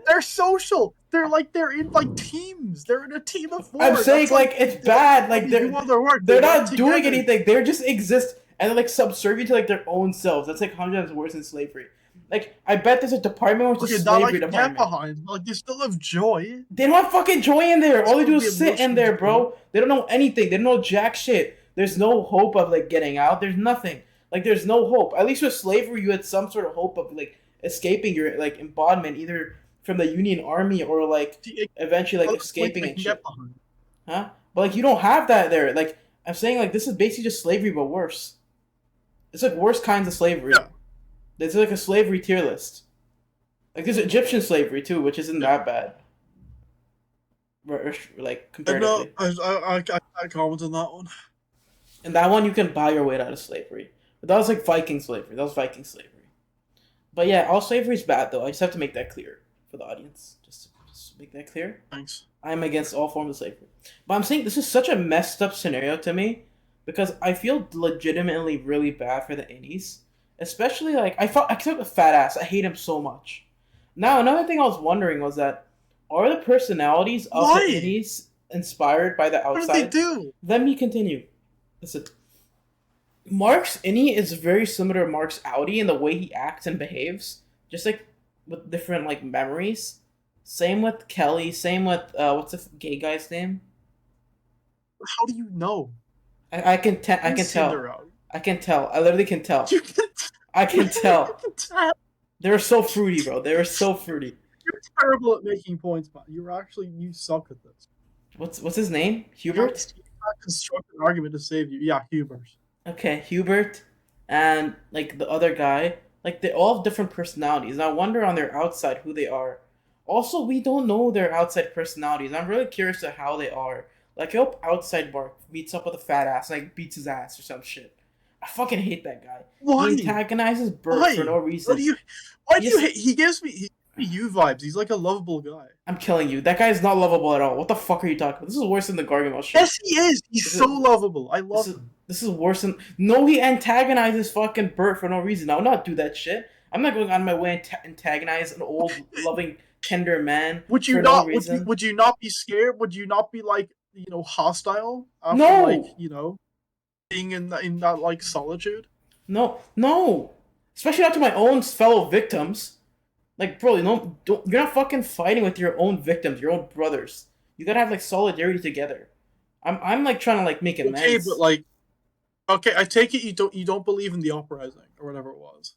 they're social. They're in like teams. They're in a team of four. I'm saying like it's bad. Like they're not doing anything. They just exist and they're like subservient to like their own selves. That's like 100 times worse than slavery. Like, I bet there's a department which is slavery department. Behind. Like, they still have joy. They don't have fucking joy in there. All they do is sit in there, bro. They don't know anything. They don't know jack shit. There's no hope of like getting out. There's nothing. Like, there's no hope. At least with slavery, you had some sort of hope of like escaping your like embodiment, either from the Union Army or like eventually like escaping and shit. Huh? But like, you don't have that there. Like, I'm saying, like, this is basically just slavery but worse. It's like worse kinds of slavery. Yeah. There's like a slavery tier list. Like, there's Egyptian slavery too, which isn't that bad. Like, comparatively. I comment on that one. And that one you can buy your way out of slavery. But that was like Viking slavery. That was Viking slavery. But yeah, all slavery is bad though. I just have to make that clear for the audience. Just to make that clear. Thanks. I'm against all forms of slavery. But I'm saying this is such a messed up scenario to me because I feel legitimately really bad for the innies. Especially like I felt the fat ass. I hate him so much. Now another thing I was wondering was that are the personalities of the innies inspired by the outside? What did they do? Let me continue. Listen. Mark's innie is very similar to Mark's outie in the way he acts and behaves. Just like with different like memories. Same with Kelly. Same with what's the gay guy's name? How do you know? I can tell. I can tell. I literally can tell. I can tell. They were so fruity, bro. They were so fruity. You're terrible at making points, man. You suck at this. What's his name? Hubert? You can't construct an argument to save you. Yeah, Hubert. Okay, Hubert and like the other guy, like they all have different personalities. I wonder on their outside who they are. Also, we don't know their outside personalities. I'm really curious to how they are. Like, I hope outside Mark meets up with a fat ass, like beats his ass or some shit. I fucking hate that guy. Why? He antagonizes Bert for no reason. Why do you hate? He gives me you vibes. He's like a lovable guy. I'm killing you. That guy is not lovable at all. What the fuck are you talking about? This is worse than the Gargamel shit. Yes, he is. He's so lovable. I love him. This is worse than... No, he antagonizes fucking Bert for no reason. I would not do that shit. I'm not going on my way and antagonize an old, loving, tender man would you for not, no reason. Would you not be scared? Would you not be like, hostile after No! being in that like solitude? No. Especially not to my own fellow victims. Like, bro, you're not fucking fighting with your own victims, your own brothers. You gotta have like solidarity together. I'm like trying to like make amends. Okay, but like, I take it you don't believe in the uprising or whatever it was.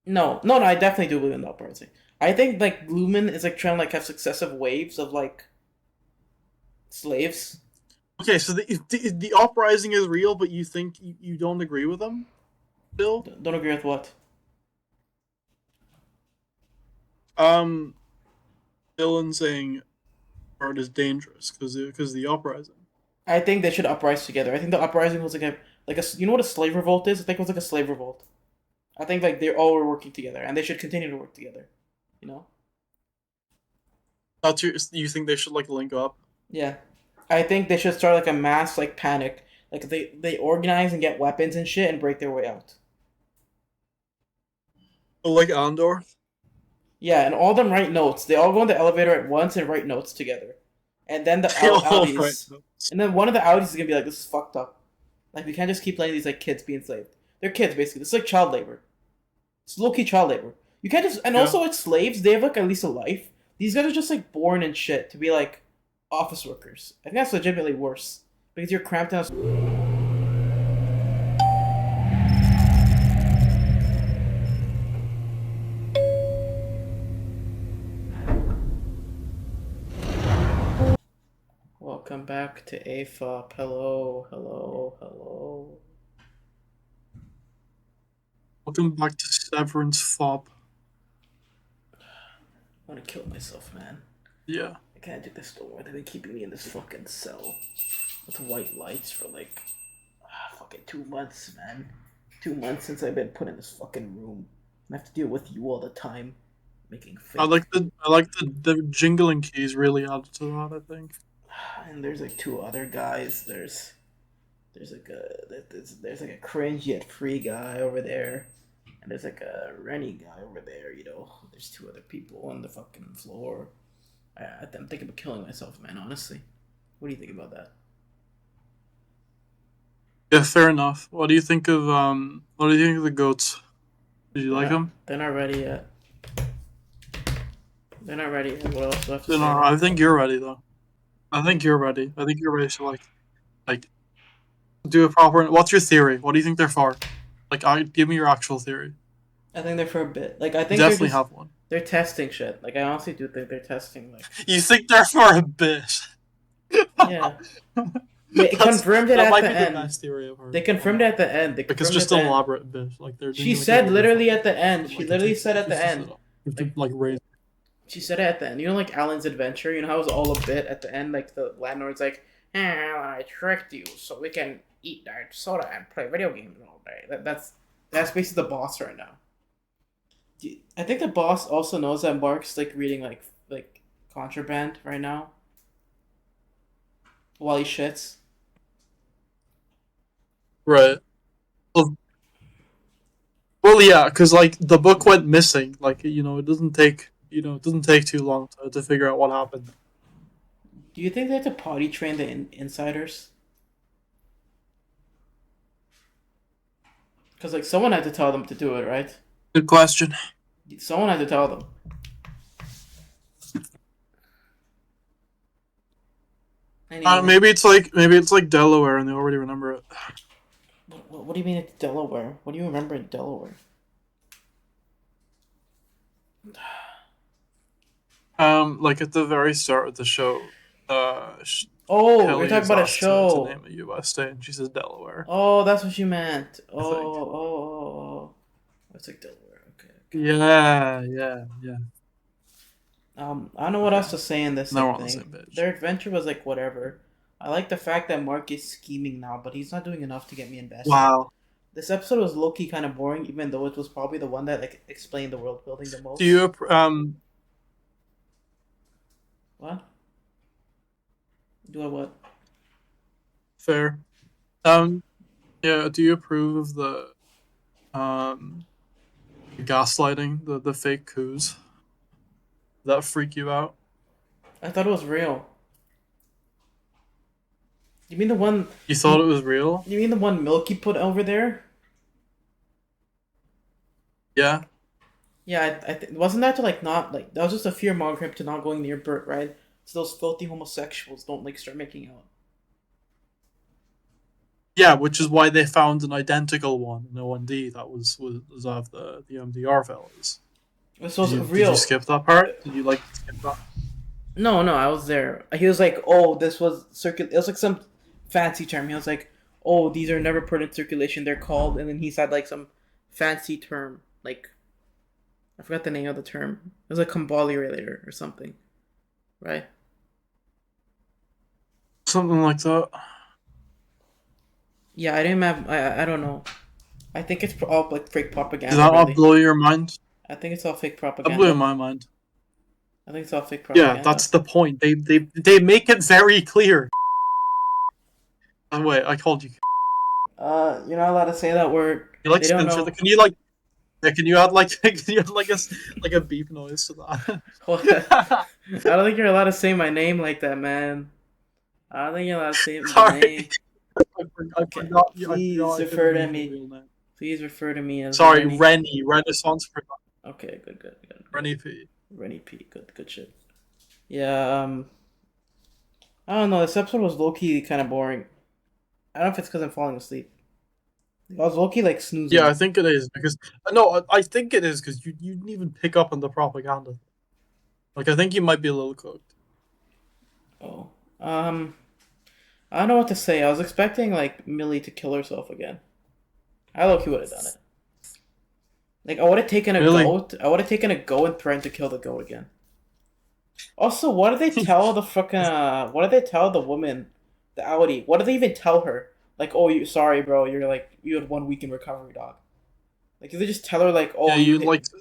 No, I definitely do believe in the uprising. I think like Lumen is like trying to like have successive waves of like slaves. Okay, so the uprising is real, but you think you don't agree with them, Bill? Don't agree with what? Dylan saying art is dangerous because the uprising. I think they should uprise together. I think the uprising was you know what a slave revolt is? I think it was like a slave revolt. I think like they all were working together, and they should continue to work together. You know? You think they should like link up? Yeah, I think they should start like a mass like panic. Like they organize and get weapons and shit and break their way out. Like Andor? Yeah, and all of them write notes. They all go in the elevator at once and write notes together. And then the Audis, Right. and then one of the Audis is gonna be like, "This is fucked up. Like we can't just keep letting these like kids be enslaved. They're kids basically. This is like child labor. It's low key child labor. You can't just and Yeah. also it's slaves. They have like at least a life. These guys are just like born and shit to be like office workers. I think that's legitimately worse because you're cramped in. Welcome back to A-fop. Hello, hello, hello. Welcome back to Severance-fop. I want to kill myself, man. Yeah. I can't do this no more. They've been keeping me in this fucking cell with white lights for like fucking 2 months, man. 2 months since I've been put in this fucking room. I have to deal with you all the time, making fake. I like the jingling keys really added to that, I think. And there's like 2 other guys. There's like a cringe yet free guy over there, and there's like a Rennie guy over there. You know, there's 2 other people on the fucking floor. I'm thinking about killing myself, man. Honestly, what do you think about that? Yeah, fair enough. What do you think of the goats? Did you like them? They're not ready yet. They're not ready. What else do I have to say? No, I think you're ready though. I think you're ready. I think you're ready to like do a proper. What's your theory? What do you think they're for? Like, give me your actual theory. I think they're for a bit. Like I think Definitely have one. They're testing shit. Like I honestly do think they're testing. Like you think they're for a bit? Yeah. They confirmed it at the end. The best theory of her. They confirmed it at the end. Because just an elaborate bit. Like they're. She said literally at the end. She literally said at the end. Like raise. She said it at the end. You know, like Alan's Adventure. You know how it was all a bit at the end. Like the landlord's like, Alan, I tricked you so we can eat our soda and play video games all day. That's basically the boss right now. I think the boss also knows that Mark's like reading like contraband right now while he shits. Right. Well, yeah, because like the book went missing. Like it doesn't take too long to figure out what happened. Do you think they have to potty train the insiders? Because like someone had to tell them to do it, right? Good question. Someone had to tell them. Anyway. Maybe it's like Delaware and they already remember it. What do you mean it's Delaware? What do you remember in Delaware? Like at the very start of the show, we're talking about a show. To name a U.S. state, and she says Delaware. Oh, that's what you meant. Oh. It's like Delaware. Okay. Yeah. I don't know what else to say in this No, we're on thing. the same page. Their adventure was like whatever. I like the fact that Mark is scheming now, but he's not doing enough to get me invested. Wow. This episode was low-key kind of boring, even though it was probably the one that like explained the world building the most. Do you What? Do I what? Fair. Yeah. Do you approve of the gaslighting, the fake coups? Does that freak you out? I thought it was real. You mean the one? You thought it was real? You mean the one Milky put over there? Yeah. Yeah, wasn't that to like not like that was just a fear mongering to not going near Bert, right? So those filthy homosexuals don't like start making out. Yeah, which is why they found an identical one in OND that was of the MDR fellas. So it's real. Did you skip that part? Did you like skip that? No, I was there. He was like, "Oh, this was It was like some fancy term. He was like, "Oh, these are never put in circulation. They're called." And then he said like some fancy term, like I forgot the name of the term. It was like combobulator or something, right? Something like that. Yeah, I didn't have. I don't know. I think it's all like fake propaganda. Does that not Really. blow your mind? I think it's all fake That blew propaganda. my mind. I think it's all fake Yeah, propaganda. that's the point. They make it very clear. Oh wait, I called you. You're not allowed to say that word. You like They don't censor know. the? Can you like? Yeah, can you add like can you add like a beep noise to that? What? I don't think you're allowed to say my name like that, man. I don't think you're allowed to say the Sorry, name. I Okay. forgot. I Please forgot. I refer didn't to mean your me. real name. Please refer to me as Sorry, Rennie. Rennie, Renaissance production. Okay, good. Rennie P. Rennie P. Good shit. Yeah. I don't know. This episode was low key kind of boring. I don't know if it's because I'm falling asleep. I was low key like Yeah, snoozing. I think it is because no, I think it is because you didn't even pick up on the propaganda. Like I think you might be a little cooked. Oh. I don't know what to say. I was expecting like Millie to kill herself again. I low key would have done it. Like I would have taken a Really? goat. I would have taken a goat and threatened to kill the goat again. Also, what did they tell the fucking? What did they tell the woman, the Audi? What did they even tell her? Like, oh, you sorry, bro. You're like you had 1 week in recovery, dog. Like, did they just tell her like, oh, Yeah, you hit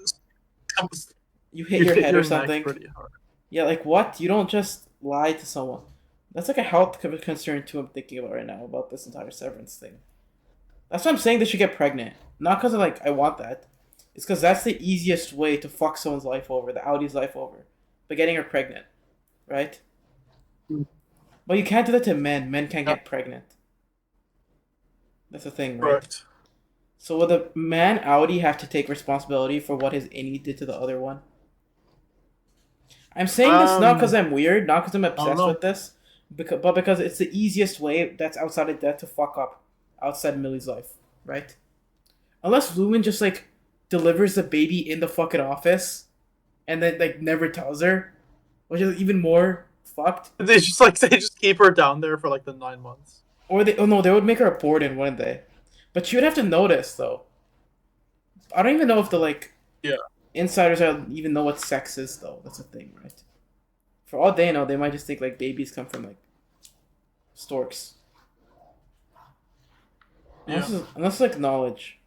you your hit head or your neck something? pretty hard. Yeah, like what? You don't just lie to someone. That's like a health concern too. I'm thinking about right now about this entire severance thing. That's what I'm saying. They should get pregnant, not because of like I want that. It's because that's the easiest way to fuck someone's life over, the Audi's life over, by getting her pregnant, right? Mm. But you can't do that to men. Men can't Yeah, get pregnant. That's the thing, right? correct. So will the man Audi have to take responsibility for what his innie did to the other one? I'm saying this not because Um, I'm weird, not because I'm I don't obsessed know. with this, but because it's the easiest way that's outside of death to fuck up outside Millie's life, right? Unless Lumen just like delivers the baby in the fucking office and then like never tells her, which is even more fucked. They just keep her down there for like the 9 months. Or they oh no, they would make her abort in, wouldn't they? But she would have to notice though. I don't even know if the like Yeah. insiders are even know what sex is though. That's a thing, right? For all they know, they might just think like babies come from like storks. Yeah. Unless like knowledge.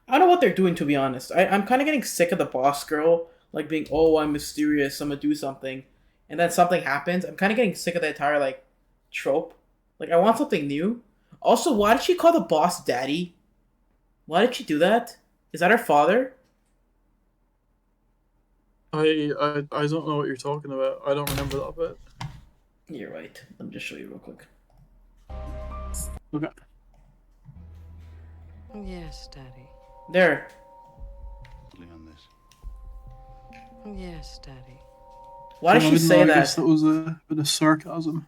I don't know what they're doing to be honest. I'm kind of getting sick of the boss girl like being oh I'm mysterious I'm gonna do something, and then something happens. I'm kind of getting sick of the entire like trope. Like I want something new. Also, why did she call the boss daddy? Why did she do that? Is that her father? I don't know what you're talking about. I don't remember that bit. You're right. Let me just show you real quick. Okay. Yes, Daddy. There. On this. Yes, Daddy. Why did she say I that? guess that was a bit of sarcasm.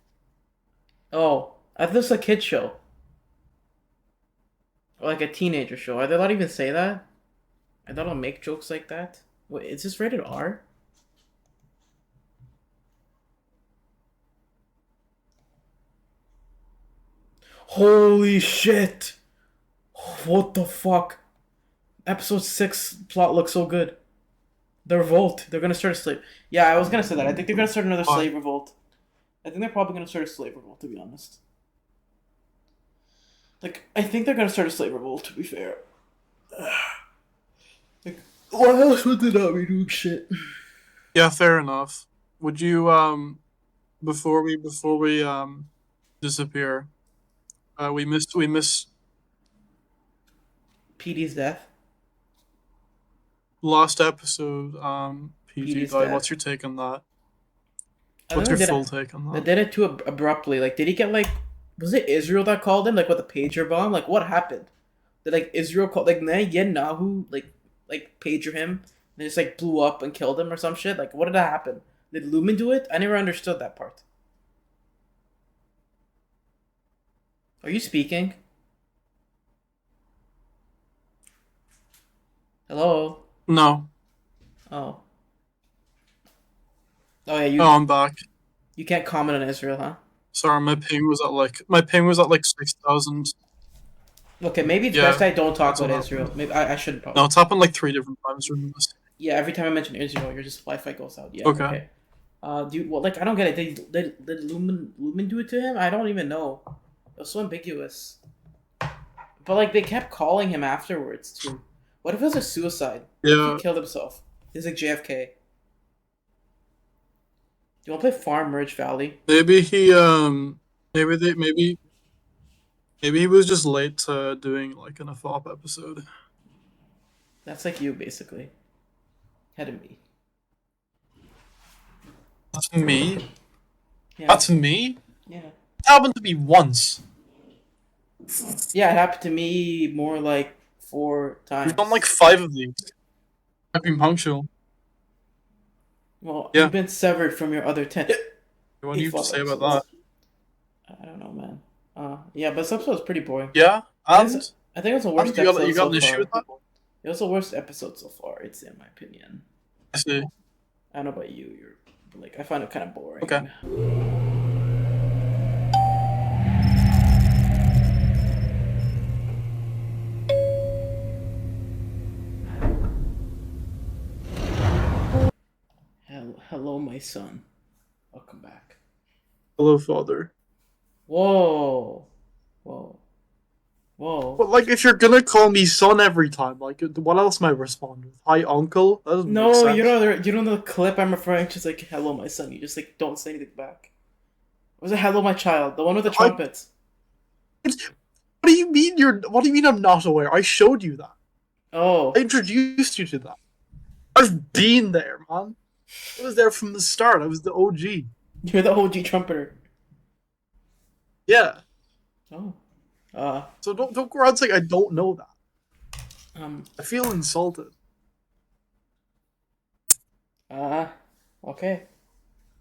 Oh, I thought this was a kid show. Or like a teenager show. Are they allowed to even say that? I thought I'll make jokes like that. Wait, is this rated R? Holy shit! What the fuck? Episode 6 plot looks so good. The revolt. They're gonna start a slave. Yeah, I was gonna say that. I think they're gonna start another Why? slave revolt. I think they're probably gonna start a slave revolt, to be honest. Like, I think they're gonna start a slave revolt, to be fair. Like, why else would they not be doing shit? Yeah, fair enough. Would you before we disappear, we missed PD's death. last episode. PG PD's died. death. What's your take on that? I What's think your they full did take on They that? did it too abruptly. Like, did he get like? Was it Israel that called him? Like with a pager bomb? Like what happened? Did like Israel call like Netanyahu like pager him? And just like blew up and killed him or some shit? Like what did that happen? Did Lumen do it? I never understood that part. Are you speaking? Hello? No. Oh. Oh yeah, Oh, I'm back. you can't comment on Israel, huh? Sorry, my ping was at like 6,000. Okay, maybe it's Yeah, best I don't talk that's about what Israel. happened. Maybe I shouldn't No, probably. it's happened like 3 different times during this. Yeah, every time I mention Israel, your just Wi-Fi goes out. Yeah. Okay. Okay. Dude, well, like I don't get it. Did Lumen do it to him? I don't even know. It was so ambiguous. But like they kept calling him afterwards too. What if it was a suicide? What if Yeah. he killed himself? He's like JFK. Do you want to play Farm Merge Valley? Maybe he maybe he was just late to doing like an FOP episode. That's like you basically. Head of me. That's me. Yeah. That's me. Yeah. It happened to me once. Yeah, it happened to me more like 4 times. We've done like 5 of these. I've been punctual. Well, Yeah. you've been severed from your other 10. What do you have to say about episodes. that? I don't know, man. Yeah, but this episode was pretty boring. Yeah, I and think it was the worst you episode got so an issue far. with that? It was the worst episode so far, it's in my opinion. I see. I don't know about you, but like I find it kind of boring. Okay. Hello, my son. Welcome back. Hello, father. Whoa. But like, if you're gonna call me son every time, like, what else am I respond with? Hi, uncle. That doesn't make No, sense. you know the clip I'm referring to is like hello, my son. You just like don't say anything back. Was it hello, my child? The one with the trumpets. What do you mean What do you mean I'm not aware? I showed you that. Oh. I introduced you to that. I've been there, man. I was there from the start. I was the OG. You're the OG trumpeter. Yeah. Oh. So don't go around saying I don't know that. I feel insulted. Okay.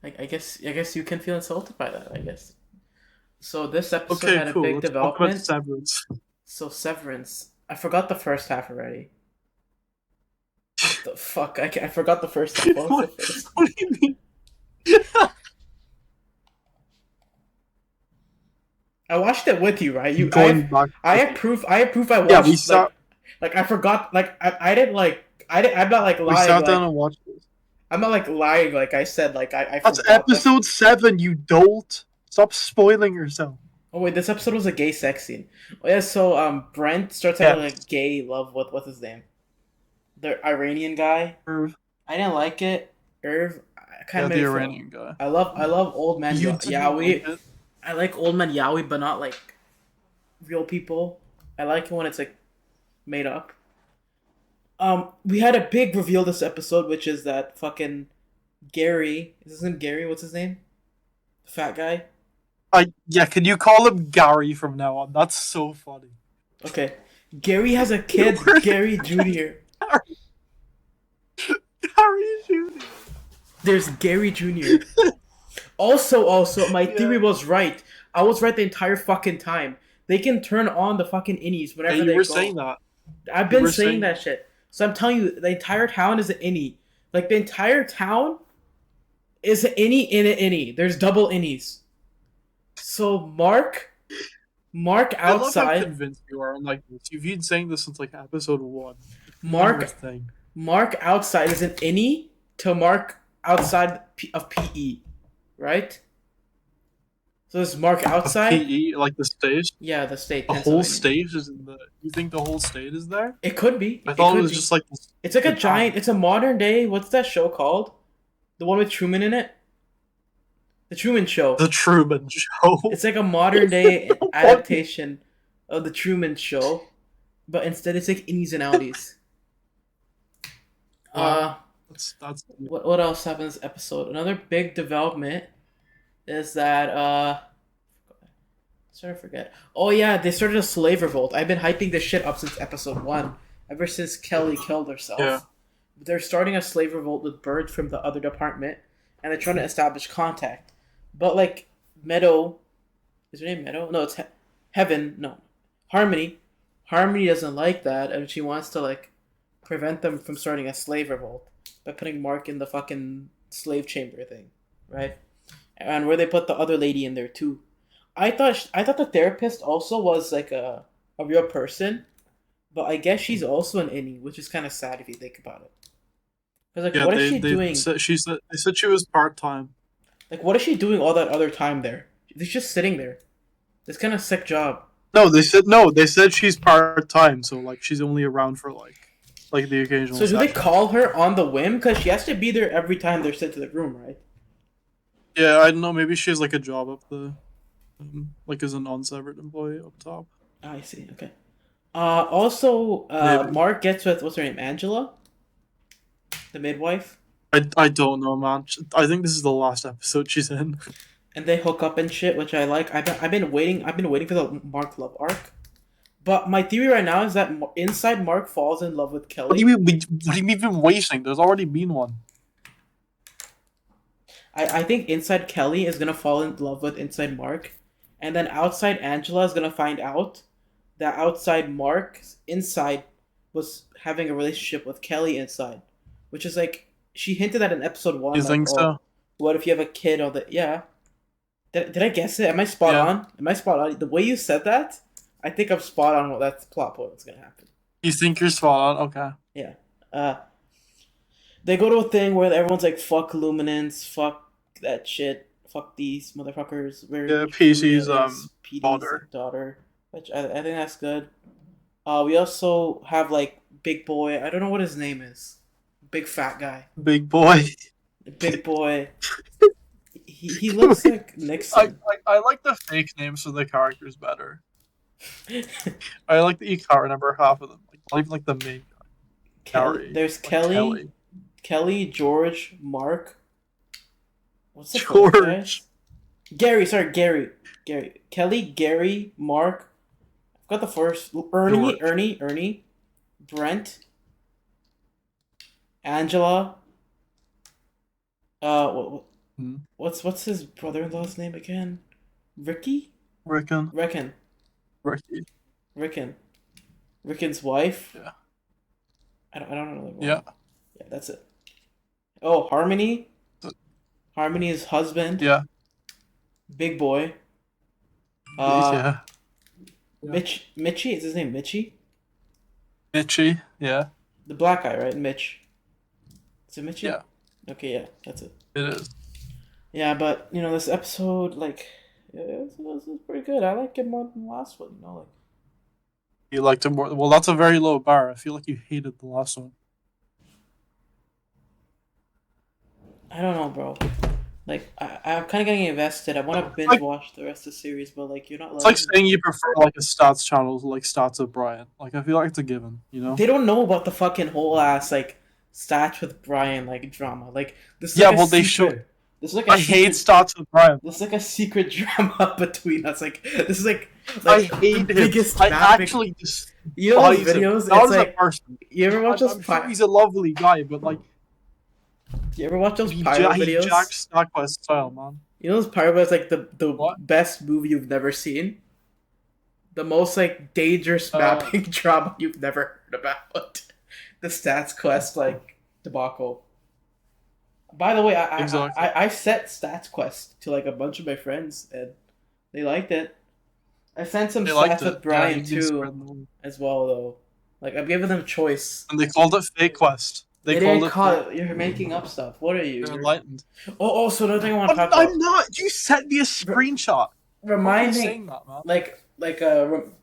I guess you can feel insulted by that, I guess. So this episode Okay, had cool. a big Let's talk about development. Severance. So Severance. I forgot the first half already. The fuck? I forgot the first half. What was the first? What do you mean? I watched it with you, right? Back. I approve. I watched. Yeah, we saw. Like I forgot. Like I didn't like. I'm not like lying. We sat like, down and watched this. I'm not like lying. Like I said. Like I. That's forgot episode 7. You dolt. Stop spoiling yourself. Oh wait, this episode was a gay sex scene. Oh yeah, so Brent starts having like gay love with what's his name? The Iranian guy. Irv. I didn't like it. Irv. I kind of the Iranian guy. I love old man Yaoi. Like I like old man Yaoi, but not like real people. I like it when it's like made up. We had a big reveal this episode, which is that fucking Gary. Is his name Gary? What's his name? The fat guy. Yeah, can you call him Gary from now on? That's so funny. Okay. Gary has a kid, Gary Jr. Gary Jr. There's Gary Jr. Also, my theory was right. I was right the entire fucking time. They can turn on the fucking innies whenever Yeah, they you were go. saying that. I've been saying that shit. So I'm telling you, the entire town is an innie. Like, the entire town is an innie in an innie. There's double innies. So Mark outside. I love how convinced you are on like this. You've been saying this since like episode 1. Mark outside is an innie to Mark outside of PE, right? So this is Mark outside. PE, like the stage. Yeah, the state. The whole stage is in the. You think the whole state is there? It could be. I thought it was just like. It's like a giant. It's a modern day. What's that show called? The one with Truman in it. The Truman Show. The Truman Show. It's like a modern day adaptation of the Truman Show, but instead it's like innies and outies. That's what else happened in this episode? Another big development is that sorry, I forget. Oh yeah, they started a slave revolt. I've been hyping this shit up since episode 1, ever since Kelly killed herself. Yeah. They're starting a slave revolt with birds from the other department, and they're trying to establish contact. But like Meadow, is her name Meadow? No, it's Heaven. No, Harmony. Harmony doesn't like that, and she wants to like prevent them from starting a slave revolt by putting Mark in the fucking slave chamber thing, right? And where they put the other lady in there too. I thought the therapist also was like a real person, but I guess she's also an innie, which is kind of sad if you think about it. Because like, what is she doing? They said she was part-time. Like, what is she doing all that other time there? She's just sitting there. This kind of sick job. No, they said she's part time, so like she's only around for like the occasional. So do they session. call her on the whim? Because she has to be there every time they're sent to the room, right? Yeah, I don't know. Maybe she has like a job up the, like as a non-severed employee up top. Oh, I see. Okay. Also, Maybe. Mark gets with what's her name, Angela, the midwife, I don't know, man. I think this is the last episode she's in. and they hook up and shit, which I like. I've been waiting. I've been waiting for the Mark love arc. But my theory right now is that inside Mark falls in love with Kelly. What do you mean? What do you mean been waiting? There's already been one. I think inside Kelly is gonna fall in love with inside Mark, and then outside Angela is gonna find out that outside Mark's inside was having a relationship with Kelly inside, which is like she hinted at in episode 1. You like, think so? What if you have a kid? Or the yeah. Did I guess it? Am I spot on? Am I spot on? The way you said that, I think I'm spot on. What that plot point is gonna happen. You think you're spot on? Okay. Yeah. They go to a thing where everyone's like, "Fuck luminance, fuck that shit, fuck these motherfuckers." Where Yeah, Julia PC's is daughter. which I think that's good. We also have like Big Boy. I don't know what his name is. Big fat guy. Big boy. Big Boy. He looks like Nixon. I like the fake names for the characters better. I like that you can't remember half of them. Like not even like the main guy. There's like Kelly, George, Mark. What's the George. first guys? Gary. Kelly, Gary, Mark. I've got the first. Ernie, Brent, Angela. What's his brother-in-law's name again? Ricky? Rickon. Ricky. Rickon's wife. Yeah. I don't know. Yeah. Yeah, that's it. Oh, Harmony. Harmony's husband. Yeah. Big Boy. Yeah. Mitchie? Is his name Mitchie? Mitchie. Yeah. The black guy, right? Mitch. Is it Mitchie? Yeah. Okay, yeah, that's it. It is. Yeah, but this episode, like, this is pretty good. I like it more than the last one. Like. You liked it more. Well, that's a very low bar. I feel like you hated the last one. I don't know, bro. Like, I'm kind of getting invested. I want to binge watch the rest of the series, but like, you're not. It's like saying you prefer like a stats channel to like Stats of Brian. Like, I feel like it's a given. They don't know about the fucking whole ass like Stats with Brian like drama. Like this. Is Yeah, like well, they should. This is like I hate Stats with Brian. This is like a secret drama between us. Like this is like I hate him. I actually just. You know those videos? Not it's as like, a person. You ever watch those? I'm sure he's a lovely guy, but like. You ever watch those pyro videos? Jack StackQuest style, man. You know those pyro videos, like the What? best movie you've never seen? The most like dangerous mapping drama you've never heard about. The Stats Quest like debacle. By the way, I set Stats Quest to like a bunch of my friends and they liked it. I sent some stats with Brian too as well though. Like I'm giving them a choice. And they called it Fake Quest. They didn't call it. You're making up stuff. What are you? You're enlightened. Oh, so another thing I want to talk about. I'm not. You sent me a screenshot. Remind me, saying that, man?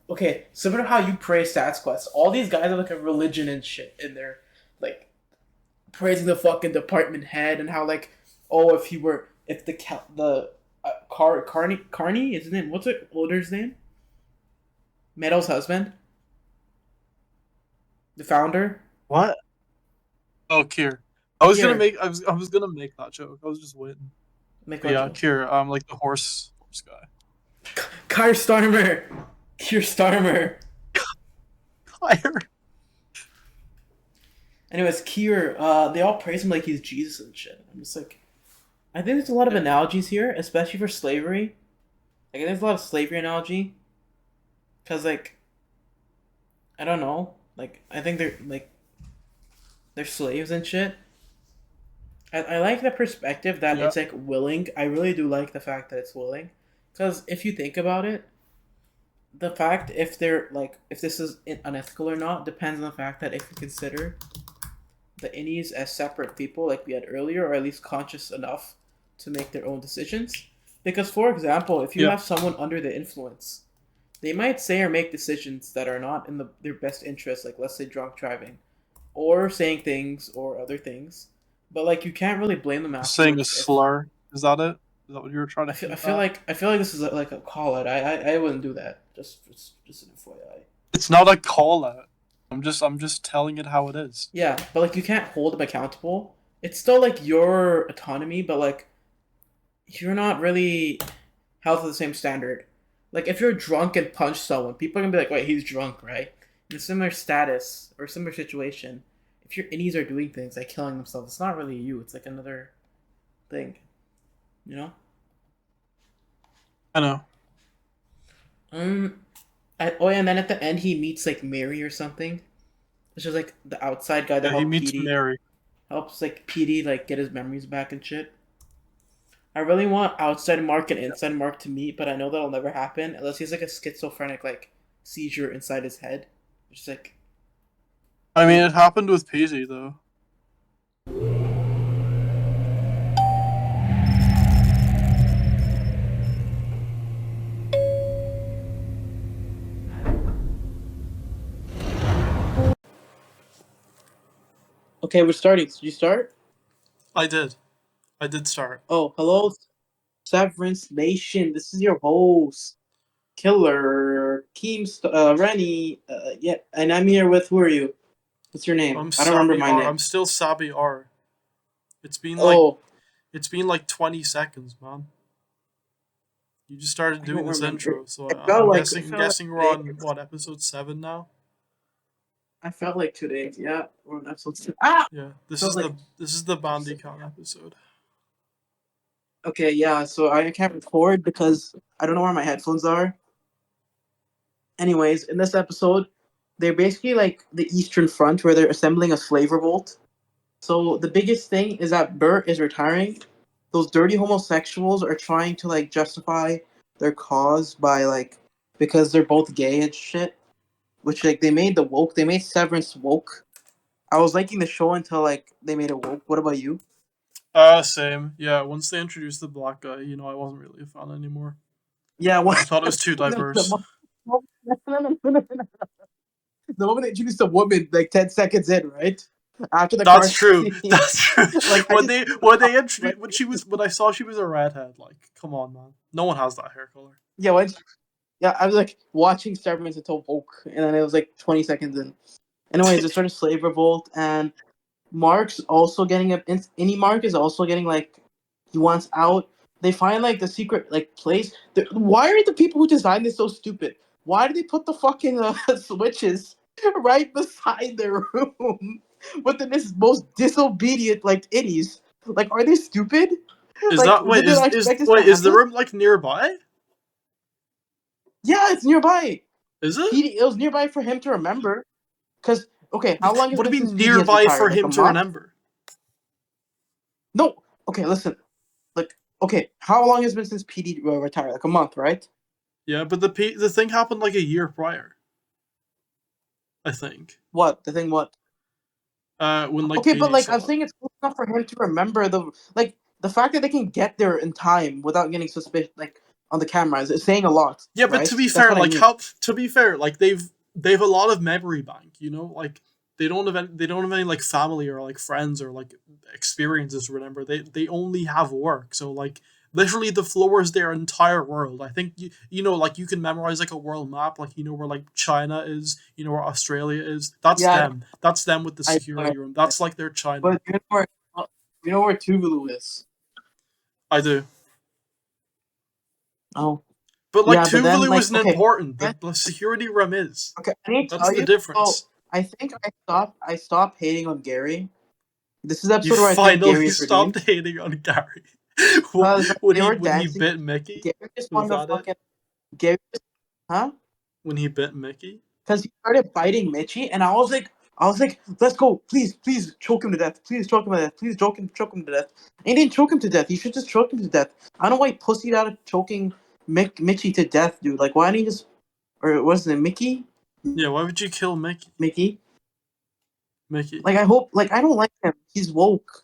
Okay, similar to how you praise Stats Quest, all these guys are like a religion and shit in there, like praising the fucking department head and how like, if Carney is his name? What's it? Older's name? Meadow's husband. The founder. What? Oh, Kier. I was gonna make that joke. I was just waiting. Kier. Like the horse guy. Keir Starmer. Keir. Anyways, Keir. They all praise him like he's Jesus and shit. I'm just like, I think there's a lot of analogies here, especially for slavery. Like, there's a lot of slavery analogy. Cause like, I don't know. Like, I think they're slaves and shit. I like the perspective that it's like willing. I really do like the fact that it's willing. Because if you think about it, the fact if this is unethical or not depends on the fact that if you consider the innies as separate people like we had earlier, or at least conscious enough to make their own decisions, Because, for example, if you Yeah. have someone under the influence, they might say or make decisions that are not in their best interest, like let's say drunk driving, or saying things or other things. But like you can't really blame them Saying a afterwards if slur. Is that it? Is that what you were trying to I hint feel at? like this is like a call out. I wouldn't do that. Just an FYI. It's not a call out. I'm just telling it how it is. Yeah, but like you can't hold them accountable. It's still like your autonomy, but like you're not really held to the same standard. Like if you're drunk and punch someone, people are gonna be like, "Wait, he's drunk, right?" In a similar status or similar situation, if your innies are doing things like killing themselves, it's not really you. It's like another thing, you know. I know. Um. Oh yeah, and then at the end he meets like Mary or something. It's just like the outside guy that Yeah, he helped meets Petey Mary. helps like Petey like get his memories back and shit. I really want outside Mark and inside Mark to meet, but I know that'll never happen unless he's like a schizophrenic like seizure inside his head. Just like I mean, ooh. it happened with Peasy though. Okay, we're starting. Did you start? I did. I did start. Oh, hello, Severance Nation. This is your host, Killer Keems, Rennie. Yeah, and I'm here with who are you? What's your name? I'm I don't remember Sabi my R. name. I'm still Sabi R. It's been like Oh, it's been like 20 seconds, man. You just started I don't doing this remember. intro, so I felt like I'm guessing we're today. on what, episode 7 now? I felt like today. Yeah, we're on episode six. Ah, Yeah. felt like This is the Bandycount episode. okay. Yeah, so I can't record because I don't know where my headphones are. Anyways, in this episode, they're basically like the Eastern Front where they're assembling a slave revolt. So the biggest thing is that Bert is retiring. Those dirty homosexuals are trying to like justify their cause by like because they're both gay and shit. Which like they made Severance woke. I was liking the show until like they made it woke. What about you? Same. Yeah, once they introduced the black guy, I wasn't really a fan anymore. Yeah, what? I thought it was too diverse. The moment they introduced the woman, like 10 seconds in, right after the car That's true. scene, That's true. like I just When I saw she was a redhead, like, come on, man. No one has that hair color. yeah, yeah, I was like watching Severance until woke, and then it was like 20 seconds in. Anyways, it started slave revolt, and Mark's also getting any Mark is also getting like he wants out. They find like the secret like place. Why are the people who designed this so stupid? Why did they put the fucking switches right beside their room with the most disobedient like idiots? Like, are they stupid? Is Like, that wait, did they not expect this to is the happen? room like nearby? Yeah, it's nearby. Is it? It was nearby for him to remember. Cause okay, how long has it What do been you since mean PD has nearby for retired? Like a him to month? remember? No. Okay, listen. Like, okay, how long has it been since PD retired? Like a month, right? Yeah, but the thing happened like a year prior, I think. What the thing? What? When like Okay, but PD like I'm saw it. saying, it's close enough for him to remember the fact that they can get there in time without getting suspicious, like on the cameras. It's saying a lot, Yeah, but to right? be That's fair, what I like mean. how to be fair, like they've a lot of memory bank, like they don't have any like family or like friends or like experiences to remember. They only have work. So like literally the floor is their entire world. I think like you can memorize like a world map, like where like China is, where Australia is. That's Yeah, them. That's them with the I know. security room. That's like their China. But you know where Tuvalu is? I do. Oh, But like yeah, but then Tuvalu like isn't okay, important. The security room is. okay. I need to That's tell the you. So difference. I think I stopped hating on Gary. This is the You episode where I think finally Gary is stopped redeemed. hating on Gary. Because like, When they were he dancing. bit Mickey? Gary just Was wanted to that it? fucking Gary, huh? When he bit Mickey? Because he started biting Mitchie, and I was like, let's go, please, please choke him to death, please choke him to death, please choke him to death. And he didn't choke him to death. He should just choke him to death. I don't know why he pussied out of choking Mitchie to death, dude. Like, why didn't he just, or was it Mickey? Yeah, why would you kill Mickey? Mickey. Mickey. Like, I don't like him. He's woke.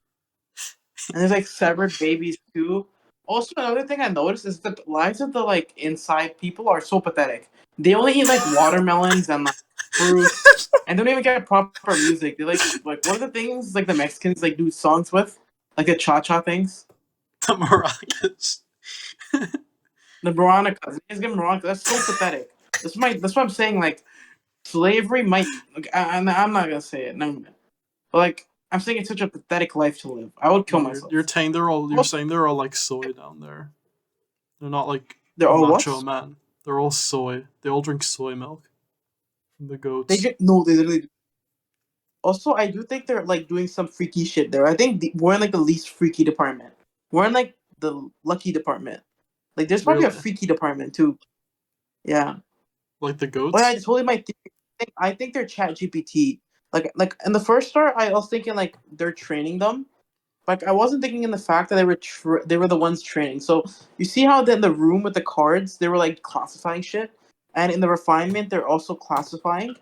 And there's like severed babies too. Also, another thing I noticed is that the lives of the like inside people are so pathetic. They only eat like watermelons and like fruits, and don't even get proper music. They like what are the things like the Mexicans like do songs with, like the cha cha things, The maracas. the Veronica. They just get Veronica. That's so pathetic. That's what I'm saying. Like slavery might. Like, I'm not gonna say it. Never mind. But like I'm saying, it's such a pathetic life to live. I would kill No, you're myself. saying they're all you're Also, saying they're all like soy down there. They're not like they're all macho what? men. They're all soy. They all drink soy milk from the They goats. get no. They literally. Also, I do think they're like doing some freaky shit there. I think we're in like the least freaky department. We're in like the lucky department. Like, there's probably a Really? freaky department too. Yeah. Like the Oh yeah, I goats? totally might think. I think they're Chat GPT. Like in the first start, I was thinking like they're training them. Like I wasn't thinking in the fact that they were the ones training. So you see how in the room with the cards they were like classifying shit, and in the refinement they're also classifying.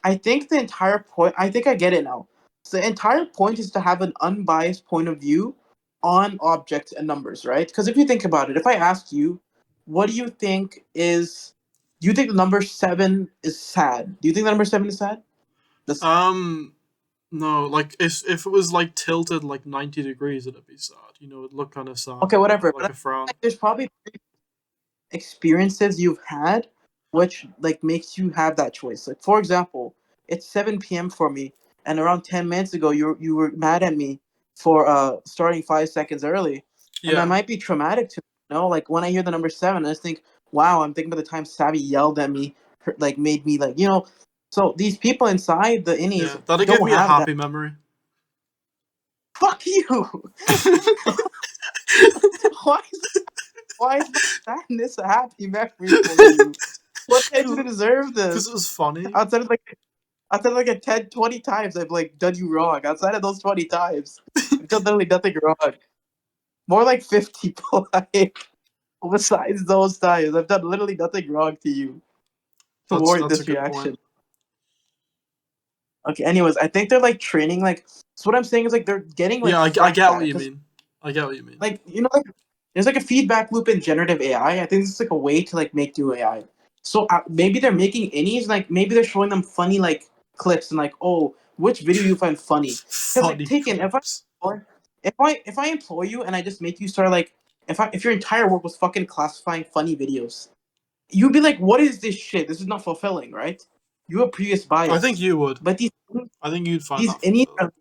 I think the entire point. I think I get it now. So the entire point is to have an unbiased point of view on objects and numbers, right? Because if you think about it, if I ask you, what do you think is? Do you think the number 7 is sad? Do you think the number 7 is sad? This Um, no. Like if it was like tilted like 90 degrees, it'd be sad. It'd look kind of sad, okay, whatever. like But a like, frown. there's probably experiences you've had which like makes you have that choice. Like for example, it's 7 p.m. for me, and around 10 minutes ago you were mad at me for starting 5 seconds early, and that Yeah, might be traumatic to me. Like when I hear the number 7, I just think, wow, I'm thinking about the time Savvy yelled at me, like made me like So these people inside the innies yeah. That'd give don't me a have that. happy memory. Fuck you! why is why is my sadness a happy memory for you? What did I do to deserve Because this? it was funny. Outside of like outside of like a 10, 20 times I've like done you wrong. Outside of those 20 times, I've done literally nothing wrong. More like 50 like besides those times. I've done literally nothing wrong to you to warrant That's a this good point. reaction. Okay, anyways, I think they're like training like so what I'm saying is like they're getting like Yeah, I fresh get what data you because mean. I get what you mean. like like there's like a feedback loop in generative AI. I think this is like a way to like make new AI. So maybe they're making innies like maybe they're showing them funny like clips and like oh which video you find funny because like Funny taken clips. if I employ you and I just make you start like if your entire work was fucking classifying funny videos you'd be like what is this shit, this is not fulfilling, right? You have previous I think bias, you would. but I think you'd find these that fulfilling.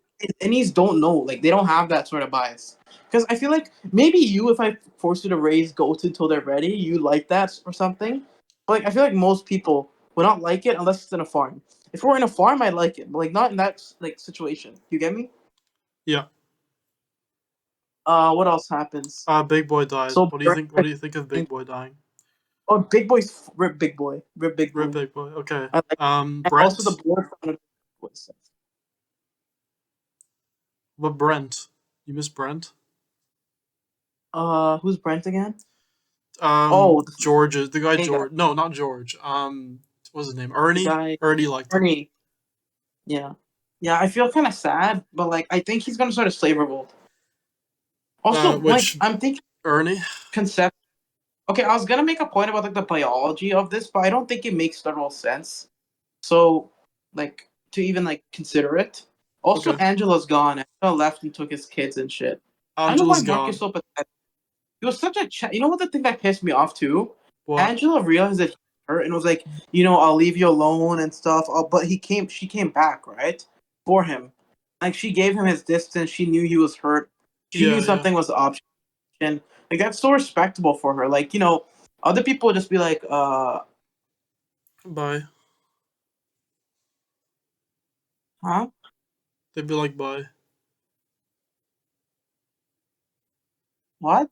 innies don't know, like they don't have that sort of bias. Because I feel like maybe you, if I force you to raise goats until they're ready, you like that or something. But like I feel like most people would not like it unless it's in a farm. If we're in a farm, I'd like it, but like not in that like situation. You get me? Yeah. What else happens? Big Boy died. So What do you think of Big Boy dying? oh, big boy's rip big Rip boy. Big Boy. Okay. I like, and also the Brent. board found was What Brent? You miss Brent? who's Brent again? Oh, George is the guy. the guy, George. No, not George. What's his name? the Ernie. guy Ernie liked him. Ernie. Yeah. Yeah, I feel kind of sad, but like I think he's gonna start a slave revolt. Also, like Which I'm thinking Ernie? concept. Okay, I was gonna make a point about like the biology of this, but I don't think it makes literal sense. So, like to even like consider it. Also, Okay. Angela's gone. Angela left and took his kids and shit. I don't know why Angela's Mark is gone. so pathetic. He was such a you know what the thing that pissed me off too? What? Angela realized that he hurt and was like, I'll leave you alone and stuff. But she came back, right? For him. Like she gave him his distance. She knew he was hurt. She knew Yeah, yeah. something was the option. Like that's so respectable for her. Like, other people would just be like, Bye. huh? They'd be like, bye. What?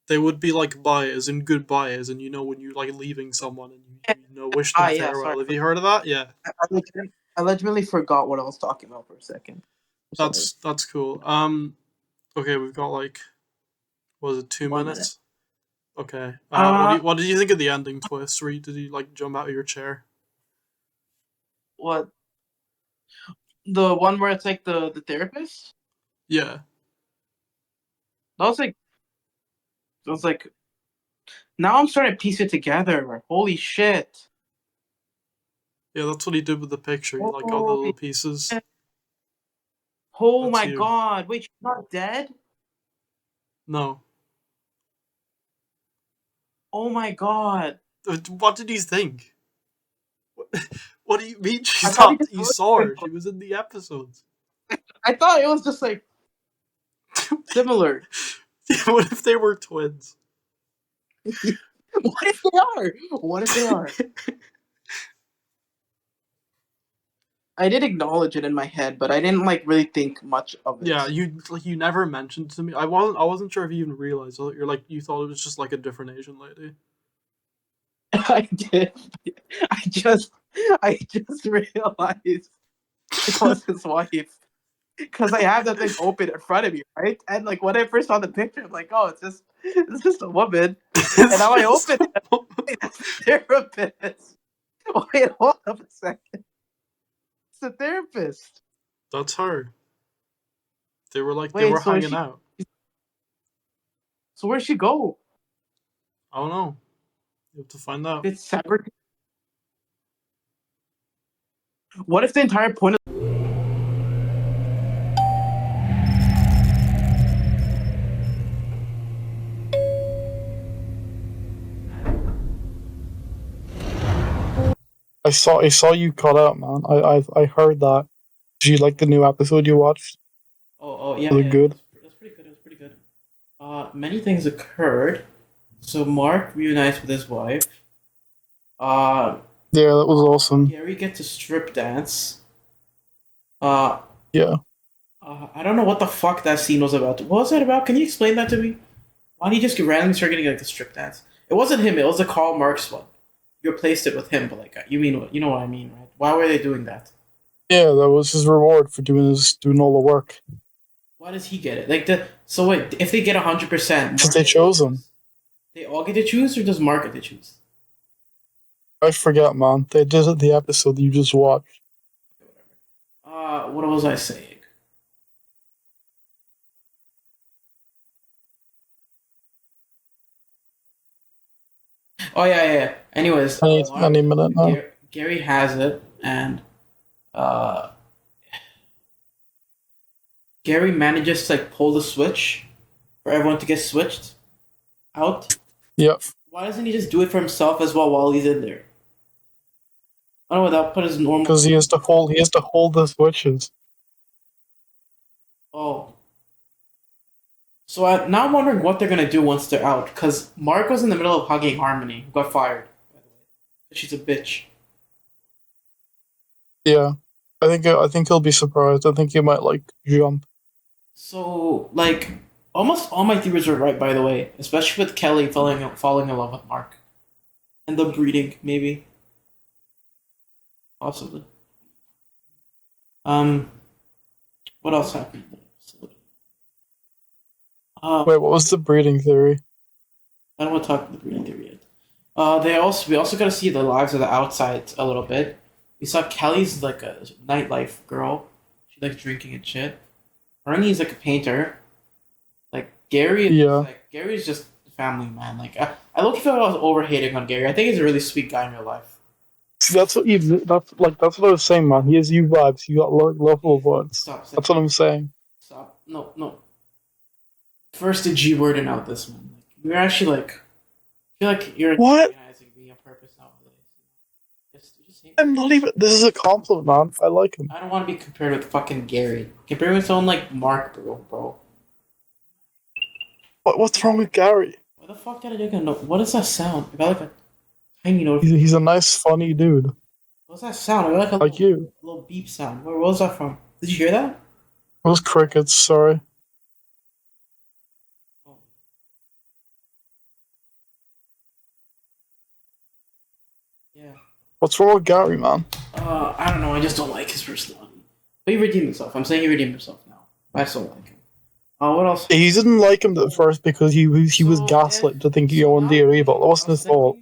They would be like bye, as in goodbye, as in when you're like leaving someone and Yeah. wish Ah, them yeah, sorry. farewell. Have you heard of that? Yeah. I legitimately forgot what I was talking about for a second. Sorry. That's cool. Okay, we've got like, was it two 1 minute. minutes? Okay. Uh, What did you think of the ending twist? Did you like jump out of your chair? what? The one where it's like the therapist? Yeah. That was like I was like, now I'm starting to piece it together. Holy shit. Yeah, that's what he did with the picture. He like got the little Holy pieces. shit. Oh That's my huge. god. Wait, she's not dead? No. Oh my god. What did he think? What do you mean I she's thought he not? just You wrote saw it. her. She was in the episodes. I thought it was just like similar. What if they were twins? What if they are? What if they are? I did acknowledge it in my head, but I didn't like really think much of Yeah, it. you never mentioned to me. I wasn't sure if you even realized. You're like you thought it was just like a different Asian lady. I did. I just I just realized it was his wife. Because I have that thing open in front of me, right? And like when I first saw the picture, I'm like, oh, it's just a woman. And It's now I just open it, it's a therapist. Wait, hold up a second. It's a therapist. that's her. They Wait, were hanging out. so where'd she go? I don't know. You have to find out. It's separate. What if the entire point of I saw you cut out, man. I heard that. Did you like the new episode you watched? oh yeah, Was it yeah, good? that's pretty good. It was pretty good. Many things occurred. So Mark reunites with his wife. Uh, Yeah, that was awesome. Gary gets a strip dance. Uh, Yeah. I don't know what the fuck that scene was about. What was that about? Can you explain that to me? Why did he just randomly start getting like the strip dance? It wasn't him. It was the Karl Marx one. You replaced it with him, but like you know what I mean, right? Why were they doing that? Yeah, that was his reward for doing all the work. Why does he get it? Like the so wait, if they get 100%, Because Mark they gets to chose him. choose. They all get to choose, or does Mark get to choose? I forget, man. They did it the episode you just watched. Okay, whatever. What was I saying? Oh yeah. Anyways, Any minute now. Gary has it, and uh, Gary manages to like pull the switch for everyone to get switched out. Yep. Why doesn't he just do it for himself as well while he's in there? I don't know. That put his normal. Because he has to hold the switches. Oh, so now I'm wondering what they're gonna do once they're out. Because Mark was in the middle of hugging Harmony, who got fired. By the way, she's a bitch. Yeah. I think he'll be surprised. I think he might like jump. So like, almost all my theories were right. By the way, especially with Kelly falling in love with Mark, and the breeding maybe, possibly. Um, what else happened? Wait, what was the breeding theory? I don't want to talk about the breeding theory yet. We also got to see the lives of the outside a little bit. We saw Kelly's like a nightlife girl. She likes drinking and shit. Ernie's like a painter. Like Gary is Yeah. like Gary's just a family man. Like I look feel I was over hating on Gary. I think he's a really sweet guy in real life. See, that's what I was saying, man. He has you vibes. You got lovable vibes. Stop. That's what I'm saying. Stop. No. First the G word and out this one. Like, you're actually like I feel like you're What? antagonizing me on purpose nowadays. You just hate me. I'm not even. This is a compliment, man. I like him. I don't want to be compared with fucking Gary. Compare me with someone like Mark, bro. What's wrong with Gary? What the fuck did I do? No, what does that sound? I got like a tiny He's a nice, funny dude, What's that sound? I got like a like you. little beep sound. Where was that from? Did you hear that? Those crickets. Sorry. Oh. Yeah. What's wrong with Gary, man? I don't know. I just don't like his personality. But he redeemed himself. I'm saying he redeemed himself now. I still like him. What else? He didn't like him at first because he was gaslit to think he owned the evil. That wasn't his fault.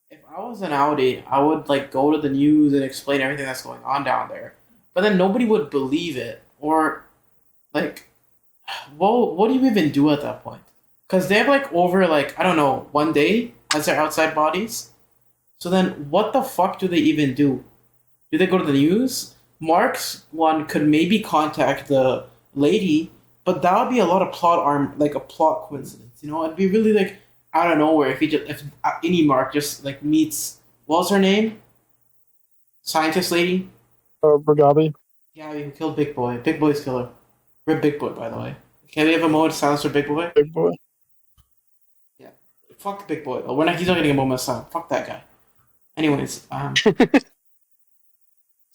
If I was an Audi, I would like go to the news and explain everything that's going on down there. But then nobody would believe it, or like, what do you even do at that point? Because they have like over like I don't know 1 day as their outside bodies. So then, what the fuck do they even do? Do they go to the news? Mark's one could maybe contact the lady, but that would be a lot of plot arm, like a plot coincidence. You know, it'd be really like out of nowhere if he just if any Mark just like meets what was her name? Scientist lady. Bragabi. Yeah, who killed Big Boy. Big Boy's killer. Rip Big Boy, by the way. Can we have a moment of silence for Big Boy? Big boy. Yeah. Fuck Big Boy. Oh, we're not. He's not getting a moment of silence. Fuck that guy. Anyways,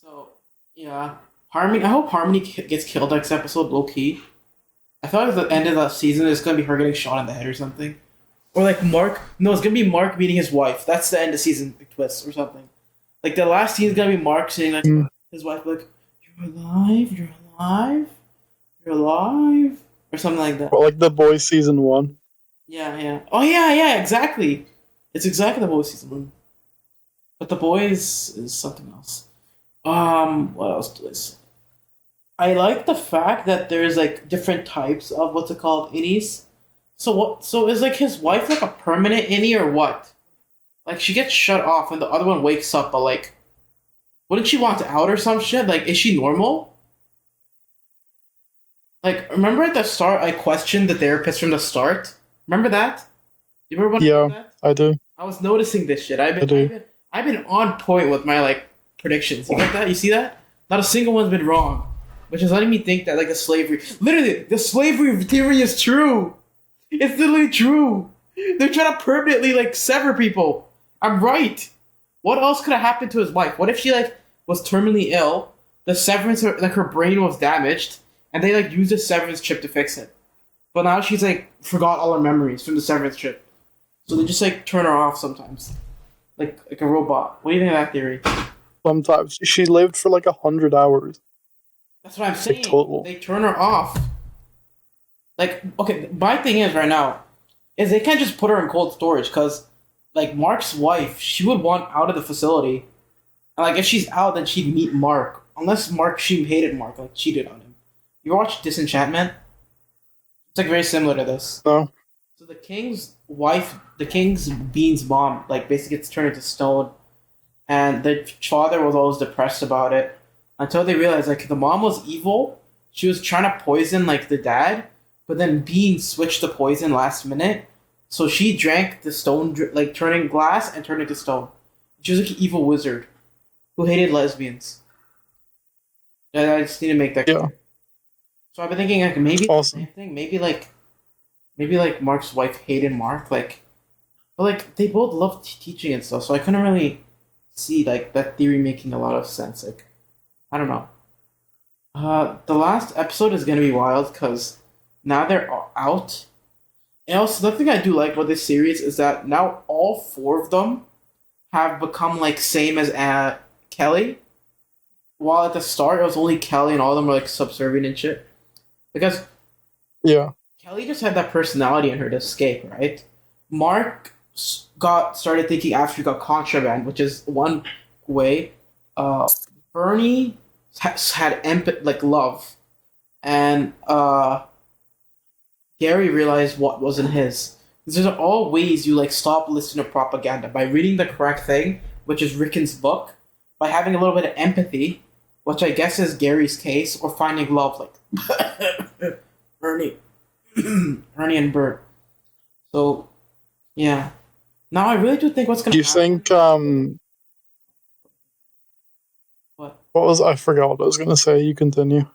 so yeah, Harmony. I hope Harmony gets killed next episode, low key. I thought at the end of that season it's gonna be her getting shot in the head or something, or like Mark. No, it's gonna be Mark meeting his wife. That's the end of season twist or something. Like the last scene is gonna be Mark saying like his wife like, "You're alive, you're alive, you're alive," or something like that. Well, like The Boys season 1. Yeah, yeah. Oh yeah, yeah. Exactly. It's exactly the Boys season 1. But the Boys is something else. What else do I say? I like the fact that there's like different types of what's it called innies. So what? So is like his wife like a permanent innie or what? Like she gets shut off and the other one wakes up, but like, wouldn't she want out or some shit? Like, is she normal? Like, remember at the start I questioned the therapist from the start. Remember that? You remember Yeah, that? I do. I was noticing this shit. I do. I've been on point with my like predictions. You get that? You see that? Not a single one's been wrong, which is letting me think that like the slavery theory is true. It's literally true. They're trying to permanently like sever people. I'm right. What else could have happened to his wife? What if she like was terminally ill? The severance, like her brain was damaged, and they like used a severance chip to fix it. But now she's like forgot all her memories from the severance chip, so they just like turn her off sometimes, like a robot. What do you think of that theory? Sometimes she lived for like 100 hours. That's what I'm saying. total. They turn her off. Like, okay, my thing is right now is they can't just put her in cold storage because, like, Mark's wife, she would want out of the facility, and like if she's out, then she'd meet Mark. Unless Mark, she hated Mark, like cheated on him. You watch Disenchantment? It's like very similar to this. No. So the king's wife, the king's Bean's mom, like basically gets turned into stone, and the father was always depressed about it until they realized like the mom was evil. She was trying to poison like the dad, but then Bean switched the poison last minute, so she drank the stone, like turning glass and turned into stone. She was like an evil wizard who hated lesbians. And I just need to make that clear. So I've been thinking like maybe Awesome. the same thing. Maybe like Mark's wife hated Mark, like, but like they both loved teaching and stuff. So I couldn't really see like that theory making a lot of sense. Like, I don't know. The last episode is gonna be wild because now they're out. And also, the thing I do like about this series is that now all four of them have become like same as Kelly. While at the start it was only Kelly and all of them were like subservient and shit. Because Yeah. Kelly just had that personality in her to escape, right? Mark started thinking after he got contraband, which is one way. Bernie had empathy, like love, and Gary realized what wasn't his. These are all ways you like stop listening to propaganda by reading the correct thing, which is Rickon's book, by having a little bit of empathy, which I guess is Gary's case, or finding love, like Ernie, Ernie and Bert. So, yeah. Now I really do think what's gonna. Do you happen, think What? what was I forgot what I was gonna say? You continue.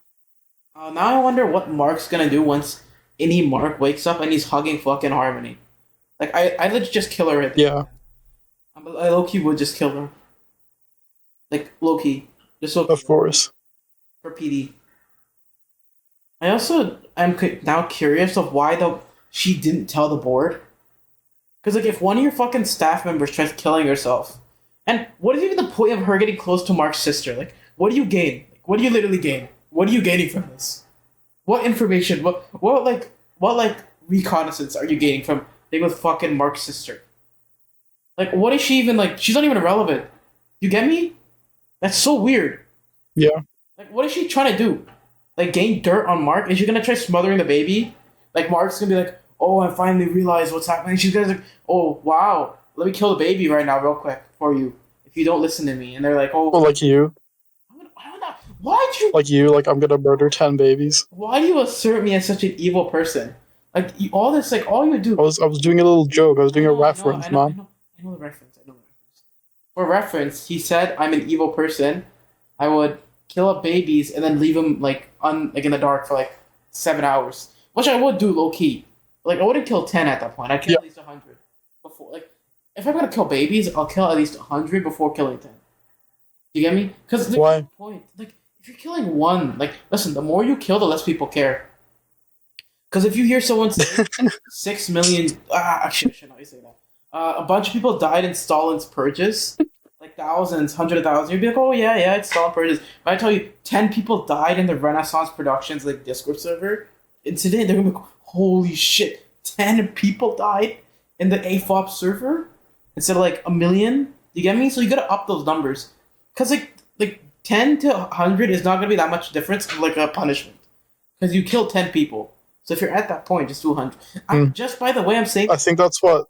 Now I wonder what Mark's gonna do once any Mark wakes up and he's hugging fucking Harmony. Like I would just kill her. Yeah. I low-key would just kill her. Like low-key, just so Of course. for PD. I also am now curious of why she didn't tell the board. Because like if one of your fucking staff members tries killing herself, and what is even the point of her getting close to Mark's sister? Like, what do you gain? Like, what do you literally gain? What are you gaining from this? What information? What reconnaissance are you gaining from being with fucking Mark's sister? Like, what is she even like? She's not even relevant. You get me? That's so weird. Yeah. Like, what is she trying to do? Like, gain dirt on Mark? Is she gonna try smothering the baby? Like, Mark's gonna be like, oh, I finally realized what's happening. She's gonna like, oh wow, let me kill the baby right now, real quick for you. If you don't listen to me, and they're like, oh, Well, like you, I don't know. Why'd you? like I'm gonna murder 10 babies. Why do you assert me as such an evil person? Like all this, like all you do. I was doing a little joke. I was I doing a know, I know, reference, I know, I man. know, I know the reference. I know the reference. For reference, he said, "I'm an evil person. I would kill up babies and then leave them like in the dark for like 7 hours, which I would do low key. Like I wouldn't kill 10 at that point. I'd kill Yeah. at least 100 before. Like if I'm gonna kill babies, I'll kill at least 100 before killing 10. You get me? Because there's no Why? point. Like if you're killing one, like listen, the more you kill, the less people care. Because if you hear someone say 6 million, actually, I should not say that. A bunch of people died in Stalin's purges, like thousands, hundreds of thousands. You'd be like, oh yeah, yeah, it's Stalin purges. But I tell you, 10 people died in the Renaissance Productions like Discord server incident. They're gonna be like, holy shit, 10 people died in the AFOP server instead of like a million. You get me? So you gotta up those numbers, cause like 10 to 100 is not gonna be that much difference of like a punishment, cause you killed 10 people. So if you're at that point, just do 100. Mm. Just by the way, I'm saying I think that's what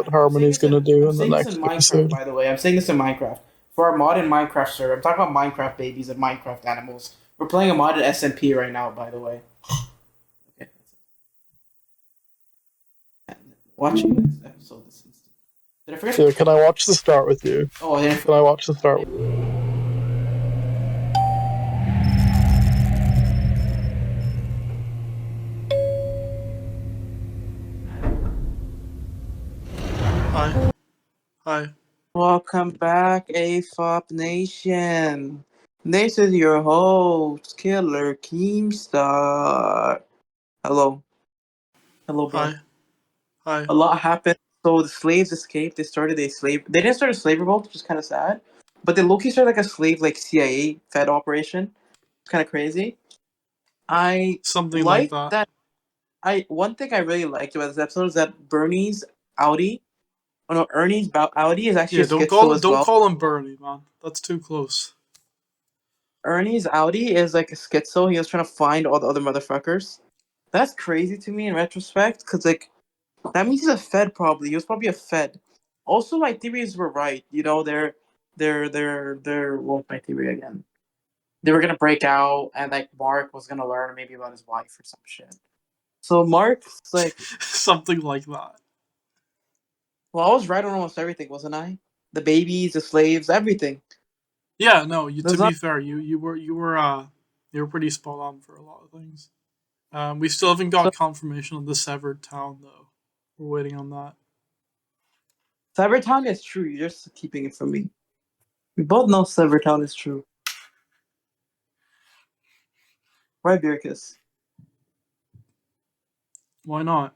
Harmony's gonna do I'm in the saying this next in Minecraft. episode. By the way, I'm saying this in Minecraft for our modded Minecraft server. I'm talking about Minecraft babies and Minecraft animals. We're playing a modded SMP right now. By the way, okay. Watching next episode this instant. Did I forget? Yeah, can I watch the start with you? Oh, I didn't. Can I watch the start? Hi. Hi. Welcome back, AFOP Nation. This is your host, Killer Keemstar. Hello. Hello, bro. Hi. Hi. A lot happened. So the slaves escaped. They started a slave. They didn't start a slave revolt, which is kind of sad. But they low-key started like a slave, like CIA Fed operation. It's kind of crazy. I Something like like that. that. I one thing I really liked about this episode is that Bernie's Audi, oh no, Ernie's Audi is actually Yeah, a schizo as don't well. call him Bernie, man. That's too close. Ernie's Audi is like a schizo. He was trying to find all the other motherfuckers. That's crazy to me in retrospect, because like that means he's a Fed probably. He was probably a Fed. Also, my theories were right. You know, they're what's my theory again? They were gonna break out, and like Mark was gonna learn maybe about his wife or some shit. So Mark's like, Something like that. well, I was right on almost everything, wasn't I? The babies, the slaves, everything. Yeah, no, you to There's be not fair, you were pretty spot on for a lot of things. We still haven't so got confirmation on the severed town though. We're waiting on that. Cybertown is true. You're just keeping it from me. We both know Cybertown is true. Right, Beerkus? Why not?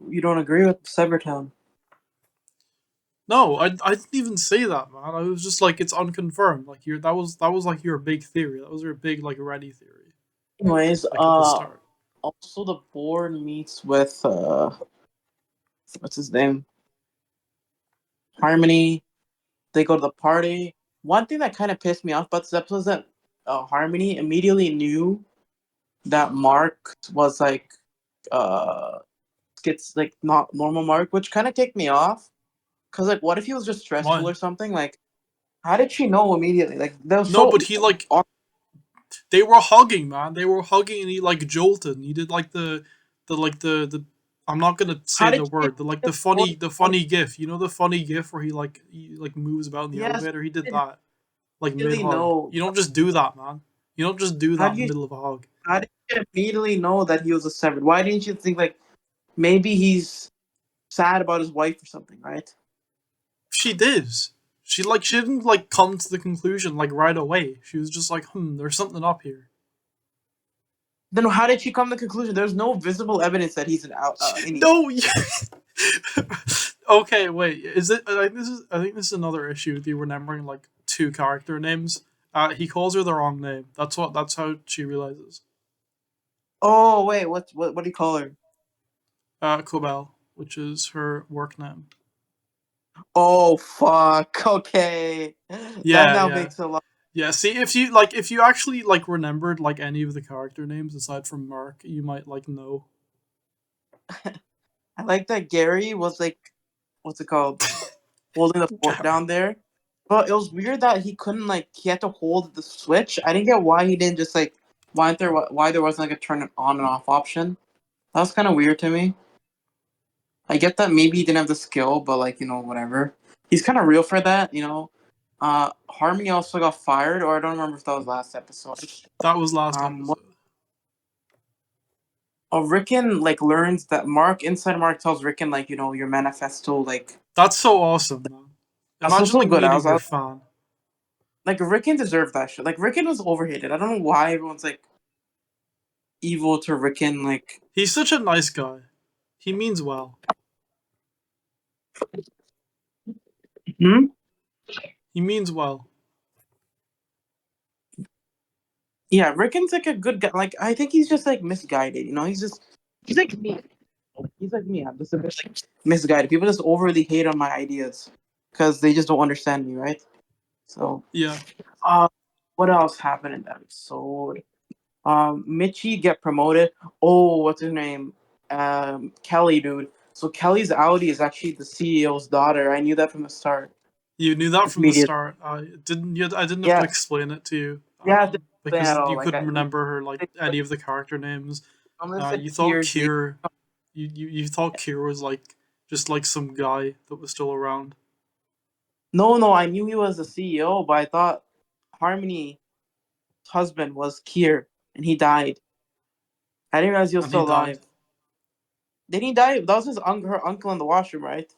You don't agree with Cybertown? No, I didn't even say that, man. I was just like it's unconfirmed. Like that was like your big theory. That was your big like ready theory. Anyways, Like at the start. also the board meets with what's his name? Harmony. They go to the party. One thing that kind of pissed me off about this episode is that Harmony immediately knew that Mark was like gets like not normal Mark, which kind of ticked me off. Cause like, what if he was just stressful Why? or something? Like, how did she know immediately? Like, that was No, so but he like they were hugging, man. They were hugging and he like jolted. And he did like the I'm not gonna How say did the she word. afford? The funny gif. You know the funny gif where he like moves about in the Yes, elevator? He did how did that. Like you mid immediately hug. know? You don't just do that, man. You don't just do How that do in the you? middle of a hug. How did you immediately know that he was a severed? Why didn't you think like maybe he's sad about his wife or something, right? She did. She didn't like come to the conclusion like right away. She was just like, there's something up here. Then how did she come to the conclusion? There's no visible evidence that he's an any. No. Okay, wait. Is it? I think this is another issue with you remembering like two character names. He calls her the wrong name. That's how she realizes. Oh wait, what do you call her? Cobel, which is her work name. Oh fuck. Okay, that Yeah, now yeah, makes a lot. yeah. See, if you actually like remembered like any of the character names aside from Mark, you might like know. I like that Gary was like, what's it called, holding the fort Gary. down there. But it was weird that he couldn't like he had to hold the switch. I didn't get why he didn't just like why there wasn't like a turn it on and off option. That was kind of weird to me. I get that maybe he didn't have the skill, but like whatever. He's kind of real for that. Harmony also got fired, or I don't remember if that was last episode. That was last What? episode. Oh, Rickon like learns that Mark tells Rickon like your manifesto like That's so awesome, man. that's Imagine so like good. meeting your fan. Like Rickon deserved that shit. Like Rickon was overhated. I don't know why everyone's like evil to Rickon. Like, He's such a nice guy. He means well. hmm? He means well. Yeah, Rickon's like a good guy. Like I think he's just like misguided. He's like me. He's like me. I'm just a bit like misguided. People just overly hate on my ideas because they just don't understand me, right? So, Yeah. uh, what else happened in that episode? Mitchie get promoted. Oh, what's her name? Kelly, dude. So Kelly's Audi is actually the CEO's daughter. I knew that from the start. You knew that from the Immediate. start. I didn't have to Yeah, explain it to you, yeah, I didn't say because at all. you Like couldn't I, remember her like like, any of the character names. unless like You thought years later. Kier. You thought Kier was like just like some guy that was still around. No, I knew he was the CEO, but I thought Harmony's husband was Kier, and he died. I didn't realize he was And he still died. alive. Did he die? That was her uncle in the washroom, right?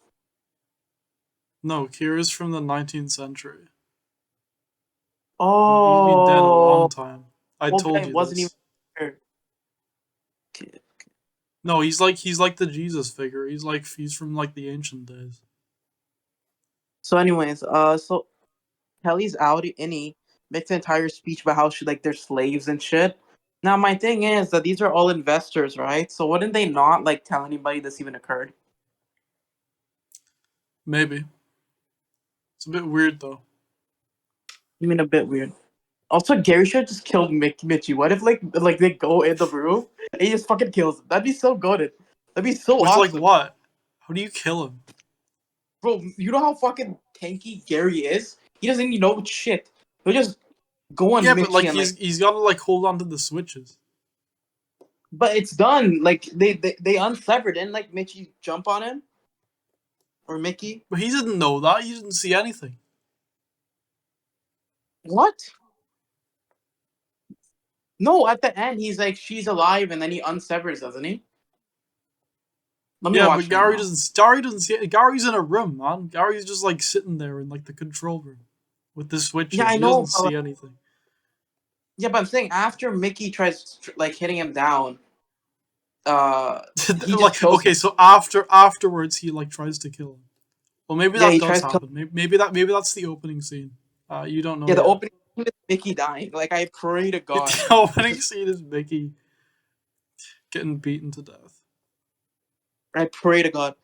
No, Kier is from the 19th century. He's been dead a Oh, long time. I old told guy you wasn't even this. here. No, he's like the Jesus figure. He's from like the ancient days. So, anyways, so Kelly's Audi Innie makes an entire speech about how they're slaves and shit. Now, my thing is that these are all investors, right? So, wouldn't they not like tell anybody this even occurred? Maybe it's a bit weird though. I mean, a bit weird. Also, Gary should have just killed Mitchie. What if like they go in the room and he just fucking kills him? That'd be so good. That'd be so With like awesome, what? How do you kill him? bro. You know how fucking tanky Gary is. He doesn't even know shit. He'll just go on Yeah, but like Mitchie and like. he's got to like hold on to the switches. But it's done. Like they unsevered and like Mitchie jump on him or Mickey. But he didn't know that. He didn't see anything. What? No, at the end he's like she's alive and then he unsevers, doesn't he? Let me Yeah, but watch it Gary now. doesn't. Gary doesn't see it. Gary's in a room, man. Gary's just like sitting there in like the control room with the Yeah, switches. I He know. doesn't see anything. Yeah, but I'm saying after Mickey tries like hitting him down, he just Like kills okay, him. so afterwards he like tries to kill him. Well, maybe Yeah, that he does tries to kill. happen. Maybe that's the opening scene. You don't know Yeah, the yet. opening scene is Mickey dying. Like I pray to God. The opening scene is Mickey getting beaten to death. I pray to God.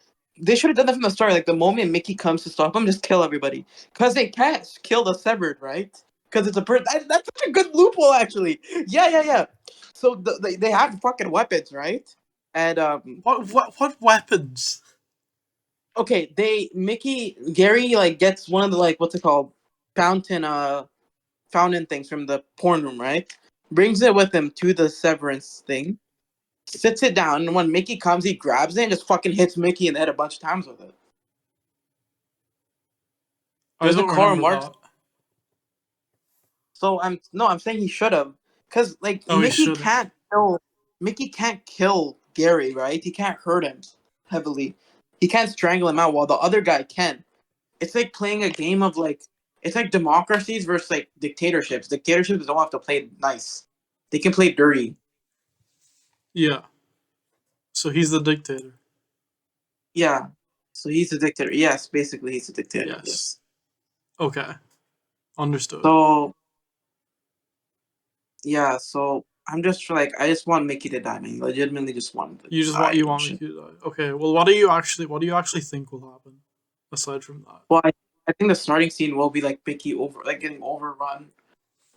They should have done that from the start. Like the moment Mickey comes to stop him, just kill everybody. Because they can't kill the severed, right? Because it's a person. That's such a good loophole, actually. Yeah. So they have fucking weapons, right? And What weapons? okay, Gary like gets one of the like what's it called, fountain things from the porn room, right? Brings it with him to the severance thing, sits it down, and when Mickey comes, he grabs it and just fucking hits Mickey in the head a bunch of times with it. I There's a don't Karl remember Marx. that. So I'm saying he should have, because like Oh, he should have. Mickey can't kill Gary, right? He can't hurt him heavily. He can't strangle him out while the other guy can. It's like playing a game of like it's like democracies versus like dictatorships. Dictatorships don't have to play nice; they can play dirty. Yeah. So he's the dictator. Yeah. So he's a dictator. Yes, basically he's a dictator. Yes. Yes. Okay. Understood. So yeah. So I'm just like I just want Mickey to die, man. Legitimately, just want him to die You and want me shit. to die. Okay. Well, what do you actually think will happen aside from that? Well, I think the starting scene will be like Mickey getting overrun.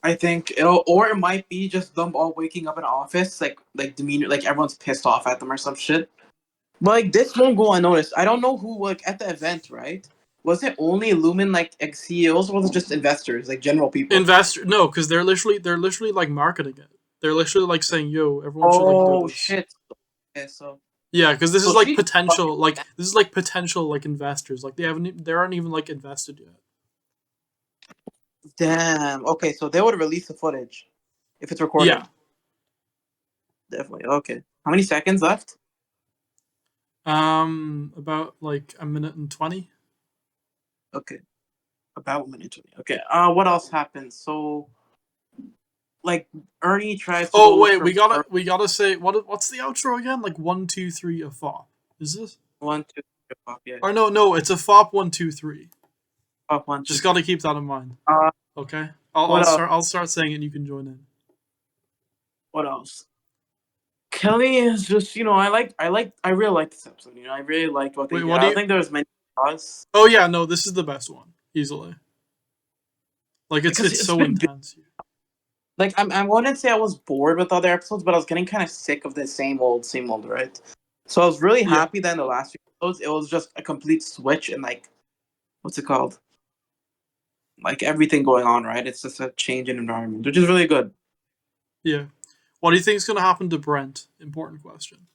I think or it might be just them all waking up in office, like demeanor, like everyone's pissed off at them or some shit. But like this won't go unnoticed. I don't know who like at the event, right? Was it only Lumen like CEOs, or was it just investors, like general people? Investor, no, because they're literally like marketing it. They're literally like saying, "Yo, everyone should like do Oh this." shit. Okay, so Yeah, because this is like she potential, like investors. Like they aren't even like invested yet. damn. Okay, so they would release the footage if it's Yeah. recorded. Definitely. Okay. How many seconds left? About like a minute and 20. Okay. About 1 minute 20. Okay. What else happened? So like Ernie tries to go Oh look wait, for we gotta say what's the outro again? Like 1, 2, 3, a fop. Is this? one, two, three, pop, yeah. Or no, it's a fop 1, 2, 3. Pop one, two, Just three. gotta keep that in mind. Uh Okay. I'll what I'll else? start I'll start saying it and you can join in. What else? Kelly is just, I really like this episode. I really liked what they Wait, did. what I do don't you? think there was many flaws Oh yeah, no, this is the best one easily. Like it's because it's it's so been intense. like I wouldn't say I was bored with other episodes, but I was getting kind of sick of the same old, right? So I was really Yeah, happy that in the last few episodes it was just a complete switch and like what's it called? Like everything going on, right? It's just a change in environment, which is really good. yeah. What do you think is gonna happen to Brent? Important question.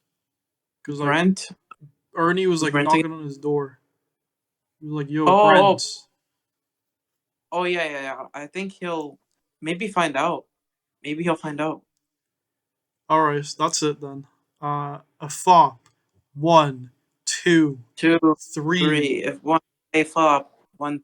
Because like Brent Ernie was was like renting. knocking on his door. He was like, "Yo, Oh, Brent." yeah, yeah, yeah. I think he'll maybe find out. Maybe he'll find out. All right, that's it then. A fop. 1, 2, Two, 3. three. If one, a flop. One,